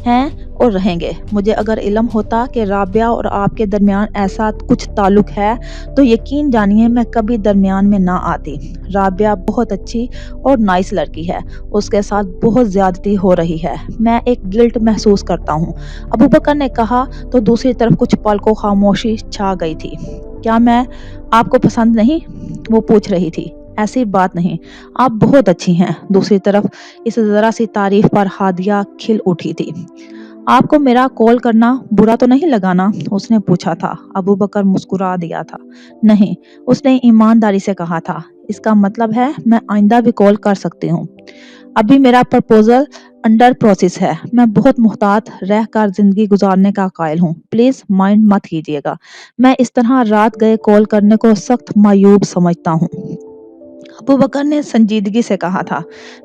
हैं और रहेंगे। मुझे अगर इल्म होता कि राबिया और आपके दरमियान ऐसा कुछ ताल्लुक है तो यकीन जानिए मैं कभी दरमियान में ना आती। राबिया बहुत अच्छी और नाइस लड़की है, उसके साथ बहुत ज्यादती हो रही है। मैं एक गिल्ट महसूस करता हूँ। अबू बकर ने कहा तो दूसरी तरफ कुछ पल को खामोशी छा गई थी। क्या मैं आपको पसंद नहीं? वो पूछ रही थी। ऐसी बात नहीं, आप बहुत अच्छी हैं। दूसरी तरफ इस जरा सी तारीफ पर हादिया खिल उठी थी। आपको मेरा कॉल करना बुरा तो नहीं लगा ना? उसने पूछा था। अबू बकर मुस्कुरा दिया था। नहीं, उसने ईमानदारी से कहा था। इसका मतलब है मैं आइंदा भी कॉल कर सकती हूँ। अभी मेरा प्रपोजल अंडर प्रोसेस है। मैं बहुत मुहतात रह कर जिंदगी गुजारने का कायल हूँ। प्लीज माइंड मत कीजिएगा। मैं इस तरह रात गए कॉल करने को सख्त मायूब समझता हूँ। अबू बकर ने संजीदगी से कहा था।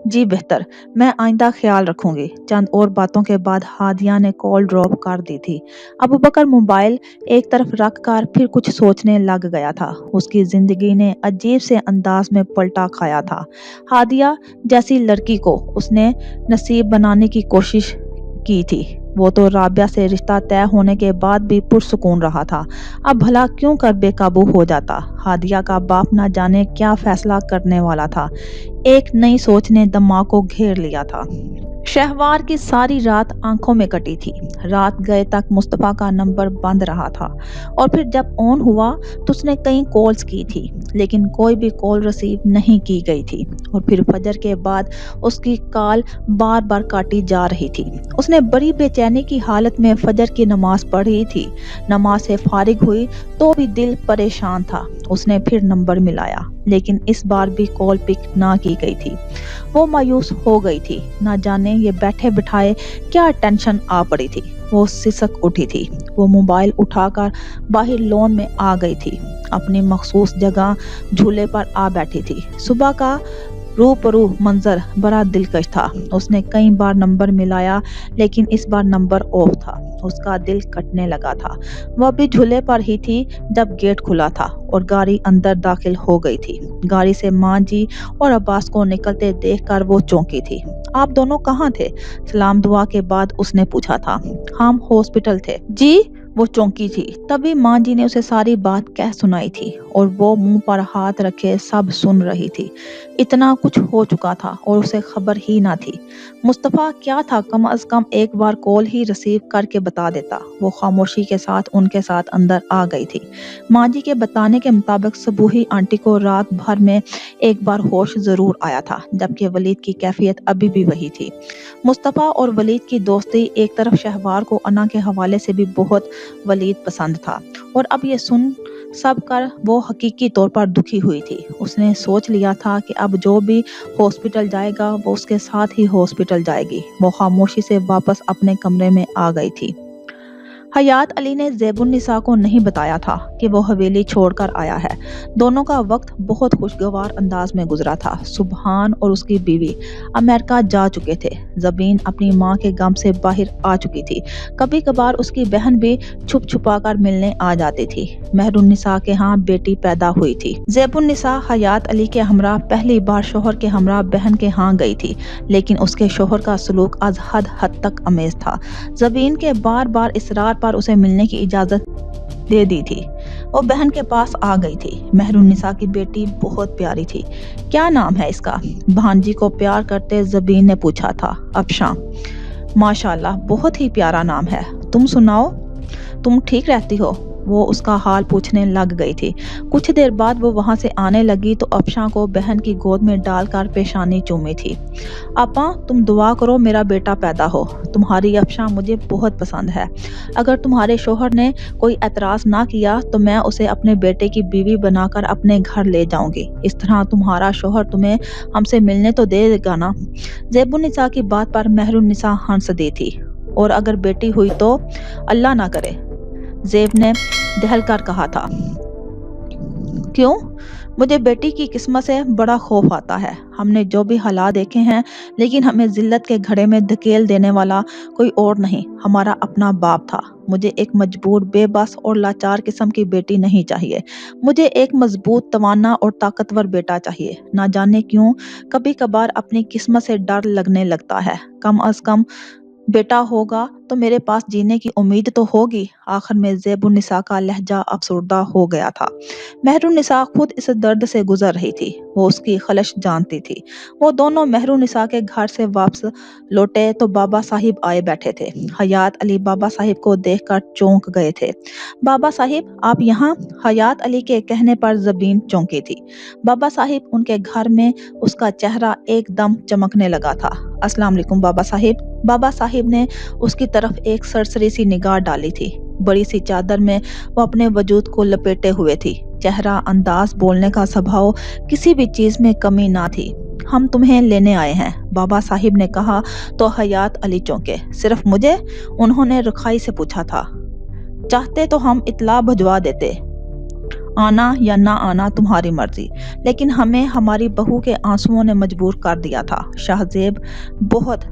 जी बेहतर, मैं आइंदा ख्याल रखूंगी। चंद और बातों के बाद हादिया ने कॉल ड्रॉप कर दी थी। अबू बकर मोबाइल एक तरफ रख कर फिर कुछ सोचने लग गया था। उसकी जिंदगी ने अजीब से अंदाज में पलटा खाया था। हादिया जैसी लड़की को उसने नसीब बनाने की कोशिश की थी। वो तो राबिया से रिश्ता तय होने के बाद भी पुरसुकून रहा था। अब भला क्यों कर बेकाबू हो जाता? हादिया का बाप ना जाने क्या फैसला करने वाला था। एक नई सोच ने दिमाग को घेर लिया था। शहवार की सारी रात आंखों में कटी थी। रात गए तक मुस्तफ़ा का नंबर बंद रहा था और फिर जब ऑन हुआ तो उसने कई कॉल्स की थी, लेकिन कोई भी कॉल रिसीव नहीं की गई थी। और फिर फजर के बाद उसकी कॉल बार बार काटी जा रही थी। उसने बड़ी बेचैनी की हालत में फजर की नमाज पढ़ी थी। नमाज से फारिग हुई तो भी दिल परेशान था। उसने फिर नंबर मिलाया, लेकिन इस बार भी कॉल पिक ना की गई थी। वो मायूस हो गई थी। ना जाने ये बैठे बिठाए क्या टेंशन आ पड़ी थी। वो सिसक उठी थी। वो मोबाइल उठाकर बाहर लॉन में आ गई थी। अपनी मखसूस जगह झूले पर आ बैठी थी। सुबह का रूबरू मंजर बड़ा दिलकश था। उसने कई बार नंबर मिलाया, लेकिन इस बार नंबर ऑफ था। उसका दिल कटने लगा था। वह भी झूले पर ही थी जब गेट खुला था और गाड़ी अंदर दाखिल हो गई थी। गाड़ी से माँ जी और अब्बास को निकलते देखकर वो चौंकी थी। आप दोनों कहाँ थे? सलाम दुआ के बाद उसने पूछा था। हम हॉस्पिटल थे। जी? वो चौंकी थी। तभी माँ जी ने उसे सारी बात कह सुनाई थी और वो मुंह पर हाथ रखे सब सुन रही थी। इतना कुछ हो चुका था और उसे खबर ही ना थी। मुस्तफ़ा क्या था, कम अज कम एक बार कॉल ही रिसीव करके बता देता। वो खामोशी के साथ उनके साथ अंदर आ गई थी। माँ जी के बताने के मुताबिक सबूही आंटी को रात भर में एक बार होश जरूर आया था, जबकि वलीद की कैफियत अभी भी वही थी। मुस्तफ़ा और वलीद की दोस्ती एक तरफ शहवार को अना के हवाले से भी बहुत वलीद पसंद था, और अब ये सुन सब कर वो हकीकी तौर पर दुखी हुई थी। उसने सोच लिया था कि अब जो भी हॉस्पिटल जाएगा वो उसके साथ ही हॉस्पिटल जाएगी। वो खामोशी से वापस अपने कमरे में आ गई थी। हयात अली ने ज़ैबुन्निसा को नहीं बताया था कि वो हवेली छोड़कर आया है। दोनों का वक्त बहुत खुशगवार अंदाज में गुजरा था। सुबहान और उसकी बीवी अमेरिका जा चुके थे। ज़बीन अपनी माँ के गम से बाहर आ चुकी थी। कभी कभार उसकी बहन भी छुप छुपा कर मिलने आ जाती थी। मेहरुन्निसा के यहाँ बेटी पैदा हुई थी। ज़ैबुन्निसा हयात अली के हमरा पहली बार शोहर के हमरा बहन के यहाँ गई थी, लेकिन उसके शोहर का सलूक आज हद तक अमेज था। ज़बीन के बार बार इसरार पर उसे मिलने की इजाजत दे दी थी। वो बहन के पास आ गई थी। मेहरुन्निसा की बेटी बहुत प्यारी थी। क्या नाम है इसका? भांजी को प्यार करते ज़बीन ने पूछा था। अफशां। माशाल्लाह, बहुत ही प्यारा नाम है। तुम सुनाओ, तुम ठीक रहती हो? وہ اس کا حال پوچھنے لگ گئی تھی۔ کچھ دیر بعد وہ وہاں سے آنے لگی تو افشاں کو بہن کی گود میں ڈال کر پیشانی چومی تھی۔ آپا تم دعا کرو میرا بیٹا پیدا ہو، تمہاری افشاں مجھے بہت پسند ہے۔ اگر تمہارے شوہر نے کوئی اعتراض نہ کیا تو میں اسے اپنے بیٹے کی بیوی بنا کر اپنے گھر لے جاؤں گی، اس طرح تمہارا شوہر تمہیں ہم سے ملنے تو دے گا نا۔ زیب النساء کی بات پر مہر النساء ہنس دی تھی۔ اور اگر بیٹی ہوئی تو؟ اللہ نہ کرے، زیب نے دہل کر کہا تھا۔ کیوں؟ مجھے بیٹی کی قسمت سے بڑا خوف آتا ہے۔ ہم نے جو بھی حالات دیکھے ہیں، لیکن ہمیں ذلت کے گھڑے میں دھکیل دینے والا کوئی اور نہیں، ہمارا اپنا باپ تھا۔ مجھے ایک مجبور، بے بس اور لاچار قسم کی بیٹی نہیں چاہیے۔ مجھے ایک مضبوط، توانا اور طاقتور بیٹا چاہیے۔ نہ جانے کیوں کبھی کبھار اپنی قسمت سے ڈر لگنے لگتا ہے۔ کم از کم بیٹا ہوگا تو میرے پاس جینے کی امید تو ہوگی۔ آخر میں زیب النساء کا لہجہ افسردہ ہو گیا تھا۔ مہر النساء خود اس درد سے گزر رہی تھی، وہ اس کی خلش جانتی تھی۔ وہ دونوں مہر النساء کے گھر سے واپس لوٹے تو بابا صاحب آئے بیٹھے تھے۔ حیات علی بابا صاحب کو دیکھ کر چونک گئے تھے۔ بابا صاحب آپ یہاں؟ حیات علی کے کہنے پر زبین چونکی تھی۔ بابا صاحب ان کے گھر میں اس کا چہرہ ایک دم چمکنے لگا تھا۔ السلام علیکم بابا صاحب۔ بابا صاحب نے اس کی طرف ایک سرسری سی نگاہ ڈالی تھی۔ بڑی سی چادر میں وہ اپنے وجود کو لپیٹے ہوئے تھی۔ چہرہ، انداز، بولنے کا سبھاؤ، کسی بھی چیز میں کمی نہ تھی۔ ہم تمہیں لینے آئے ہیں، بابا صاحب نے کہا تو حیات علی چونکے۔ صرف مجھے؟ انہوں نے رکھائی سے پوچھا تھا۔ چاہتے تو ہم اطلاع بھجوا دیتے، آنا یا نہ آنا تمہاری مرضی، لیکن ہمیں ہماری بہو کے آنسوؤں نے مجبور کر دیا تھا۔ شاہ زیب بہت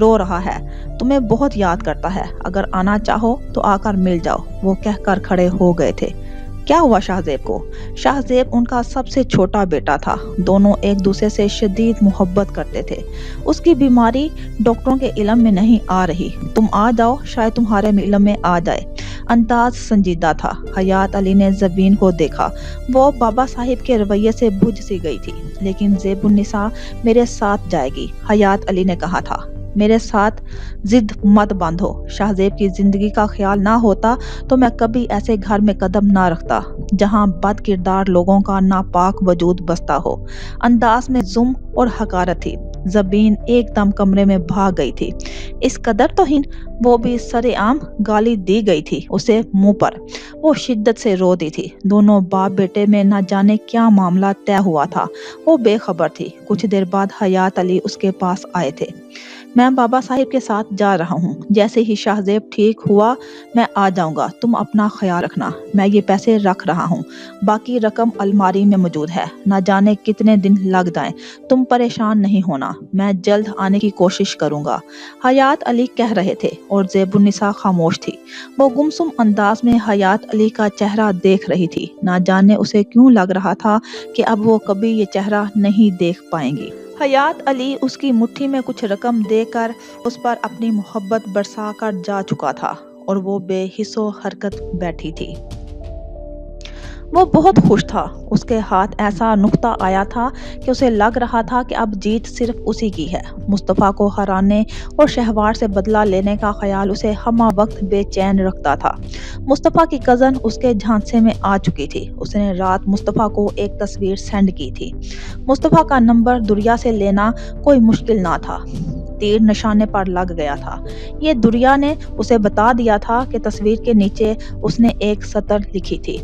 رو رہا ہے، تمہیں بہت یاد کرتا ہے، اگر آنا چاہو تو آ کر مل جاؤ، وہ کہہ کر کھڑے ہو گئے تھے۔ کیا ہوا شاہ زیب کو؟ شاہ زیب ان کا سب سے چھوٹا بیٹا تھا۔ دونوں ایک دوسرے سے شدید محبت کرتے تھے۔ اس کی بیماری ڈاکٹروں کے علم میں نہیں آ رہی، تم آ جاؤ شاید تمہارے علم میں آ جائے۔ انداز سنجیدہ تھا۔ حیات علی نے زبین کو دیکھا، وہ بابا صاحب کے رویے سے بجھ سی گئی تھی۔ لیکن زیب النساء میرے ساتھ جائے گی، حیات علی نے کہا تھا۔ میرے ساتھ ضد مت باندھو، شاہ زیب کی زندگی کا خیال نہ ہوتا تو میں کبھی ایسے گھر میں قدم نہ رکھتا جہاں بد کردار لوگوں کا ناپاک وجود بستا ہو۔ انداز میں ظلم اور حقارت تھی۔ زبین ایک دم کمرے میں بھاگ گئی تھی۔ اس قدر توہین، وہ بھی سرِ عام گالی دی گئی تھی اسے منہ پر۔ وہ شدت سے رو دی تھی۔ دونوں باپ بیٹے میں نہ جانے کیا معاملہ طے ہوا تھا، وہ بے خبر تھی۔ کچھ دیر بعد حیات علی اس کے پاس آئے تھے۔ میں بابا صاحب کے ساتھ جا رہا ہوں، جیسے ہی شاہ زیب ٹھیک ہوا میں آ جاؤں گا، تم اپنا خیال رکھنا۔ میں یہ پیسے رکھ رہا ہوں، باقی رقم الماری میں موجود ہے، نہ جانے کتنے دن لگ جائیں، تم پریشان نہیں ہونا، میں جلد آنے کی کوشش کروں گا، حیات علی کہہ رہے تھے۔ اور زیب النساء خاموش تھی۔ وہ گمسم انداز میں حیات علی کا چہرہ دیکھ رہی تھی۔ نہ جانے اسے کیوں لگ رہا تھا کہ اب وہ کبھی یہ چہرہ نہیں دیکھ پائیں گی۔ حیات علی اس کی مٹھی میں کچھ رقم دے کر اس پر اپنی محبت برسا کر جا چکا تھا، اور وہ بے حس و حرکت بیٹھی تھی۔ وہ بہت خوش تھا۔ اس کے ہاتھ ایسا نقطہ آیا تھا کہ اسے لگ رہا تھا کہ اب جیت صرف اسی کی ہے۔ مصطفیٰ کو ہرانے اور شہوار سے بدلہ لینے کا خیال اسے ہمہ وقت بے چین رکھتا تھا۔ مصطفیٰ کی کزن اس کے جھانسے میں آ چکی تھی۔ اس نے رات مصطفیٰ کو ایک تصویر سینڈ کی تھی۔ مصطفیٰ کا نمبر دریا سے لینا کوئی مشکل نہ تھا، تیر نشانے پر لگ گیا تھا۔ یہ دریا نے اسے بتا دیا تھا کہ تصویر کے نیچے اس نے ایک سطر لکھی تھی: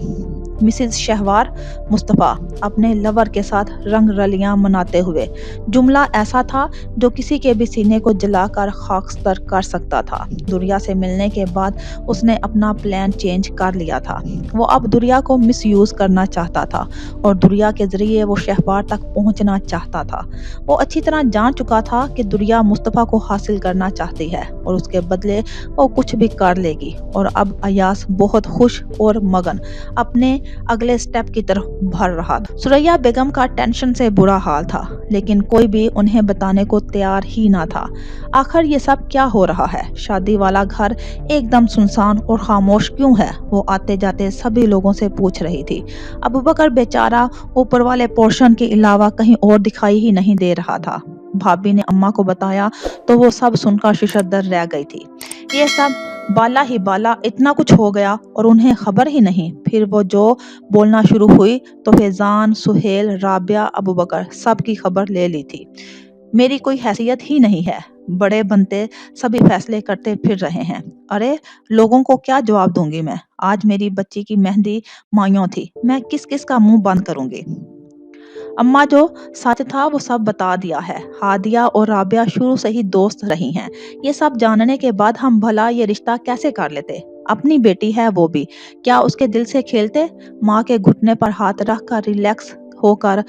مسز شہوار، مصطفیٰ اپنے لور کے ساتھ رنگ رلیاں مناتے ہوئے۔ جملہ ایسا تھا جو کسی کے بھی سینے کو جلا کر خاکستر کر سکتا تھا۔ دریا سے ملنے کے بعد اس نے اپنا پلان چینج کر لیا تھا۔ وہ اب دریا کو مس یوز کرنا چاہتا تھا اور دریا کے ذریعے وہ شہوار تک پہنچنا چاہتا تھا۔ وہ اچھی طرح جان چکا تھا کہ دریا مصطفیٰ کو حاصل کرنا چاہتی ہے اور اس کے بدلے وہ کچھ بھی کر لے گی۔ اور اب ایاز بہت خوش اور مگن اپنے اگلے سٹیپ کی طرف بڑھ رہا تھا۔ ثریا بیگم کا ٹینشن سے برا حال تھا، لیکن کوئی بھی انہیں بتانے کو تیار ہی نہ تھا۔ آخر یہ سب کیا ہو رہا ہے؟ شادی والا گھر ایک دم سنسان اور خاموش کیوں ہے؟ وہ آتے جاتے سبھی لوگوں سے پوچھ رہی تھی۔ ابوبکر بیچارہ اوپر والے پورشن کے علاوہ کہیں اور دکھائی ہی نہیں دے رہا تھا۔ بھابی نے اماں کو بتایا تو وہ سب سن کر ششدر رہ گئی تھی۔ یہ سب बाला ही बाला इतना कुछ हो गया और उन्हें खबर ही नहीं। फिर वो जो बोलना शुरू हुई तो फैजान, सुहेल, राबिया, अबू बकर सब की खबर ले ली थी। मेरी कोई हैसियत ही नहीं है, बड़े बनते सभी फैसले करते फिर रहे हैं। अरे लोगों को क्या जवाब दूंगी मैं? आज मेरी बच्ची की मेहंदी माइयों थी, मैं किस किस का मुंह बंद करूंगी? अम्मा जो सच था वो सब बता दिया है। हादिया और राबिया शुरू से ही दोस्त रही हैं। ये सब जानने के बाद हम भला ये रिश्ता कैसे कर लेते? अपनी बेटी है वो भी, क्या उसके दिल से खेलते? माँ के घुटने पर हाथ रख कर रिलैक्स होकर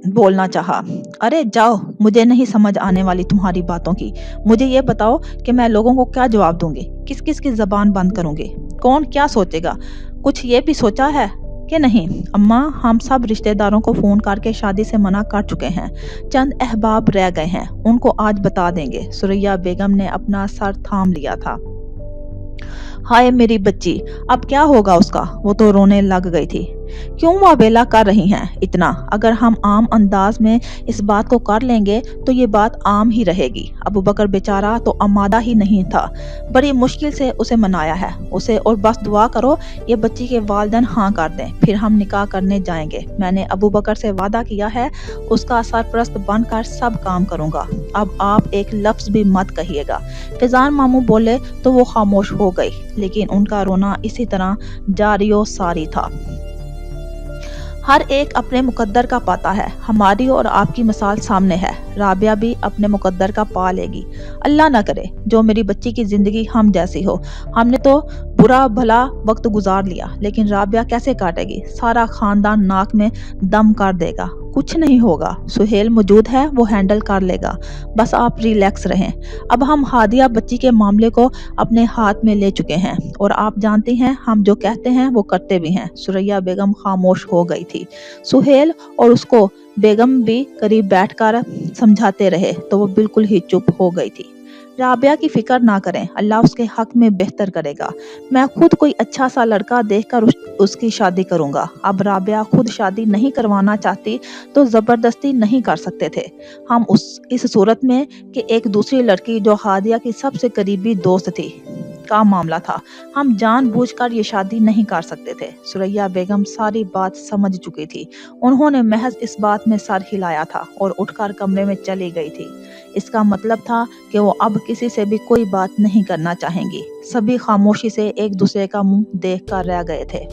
बोलना चाहा। अरे जाओ, मुझे नहीं समझ आने वाली तुम्हारी बातों की। मुझे ये बताओ कि मैं लोगों को क्या जवाब दूंगी? किस किस की जबान बंद करूंगी? कौन क्या सोचेगा? कुछ ये भी सोचा है कि नहीं? अम्मा, हम सब रिश्तेदारों को फोन करके शादी से मना कर चुके हैं। चंद अहबाब रह गए हैं, उनको आज बता देंगे। सुरैया बेगम ने अपना सर थाम लिया था। हाय मेरी बच्ची, अब क्या होगा उसका? वो तो रोने लग गई थी। क्यों वावेला कर रही हैं इतना? अगर हम आम अंदाज में इस बात को कर लेंगे तो ये बात आम ही रहेगी। अबू बकर बेचारा तो आमादा ही नहीं था, बड़ी मुश्किल से उसे मनाया है उसे, और बस दुआ करो ये बच्ची के वालिदैन हाँ कर दें, फिर हम निकाह करने जाएंगे। मैंने अबू बकर से वादा किया है, उसका सरपरस्त बनकर सब काम करूंगा। अब आप एक लफ्ज भी मत कहिएगा। फैजान मामू बोले तो वो खामोश हो गई, लेकिन उनका रोना इसी तरह जारियो सारी था। हर एक अपने मुकद्दर का पाता है। हमारी और आपकी मिसाल सामने है। राबिया भी अपने मुकद्दर का पा लेगी। अल्लाह ना करे जो मेरी बच्ची की जिंदगी हम जैसी हो। हमने तो बुरा भला वक्त गुजार लिया, लेकिन राबिया कैसे काटेगी? सारा खानदान नाक में दम कर देगा। कुछ नहीं होगा, सुहेल मौजूद है, वो हैंडल कर लेगा। बस आप रिलैक्स रहें। अब हम हादिया बच्ची के मामले को अपने हाथ में ले चुके हैं, और आप जानती हैं हम जो कहते हैं वो करते भी हैं। सुरैया बेगम खामोश हो गई थी। सुहेल और उसको बेगम भी करीब बैठकर समझाते रहे तो वो बिल्कुल ही चुप हो गई थी। राबिया की फिक्र ना करें, अल्लाह उसके हक में बेहतर करेगा। मैं खुद कोई अच्छा सा लड़का देखकर उसकी शादी करूंगा। अब राबिया खुद शादी नहीं करवाना चाहती तो जबरदस्ती नहीं कर सकते थे हम इस सूरत में कि एक दूसरी लड़की जो हादिया की सबसे करीबी दोस्त थी का मामला था, हम जानबूझकर ये शादी नहीं कर सकते थे। सुरैया बेगम सारी बात समझ चुकी थी। उन्होंने महज इस बात में सर हिलाया था और उठकर कमरे में चली गई थी। इसका मतलब था कि वो अब किसी से भी कोई बात नहीं करना चाहेंगी। सभी खामोशी से एक दूसरे का मुंह देख कर रह गए थे।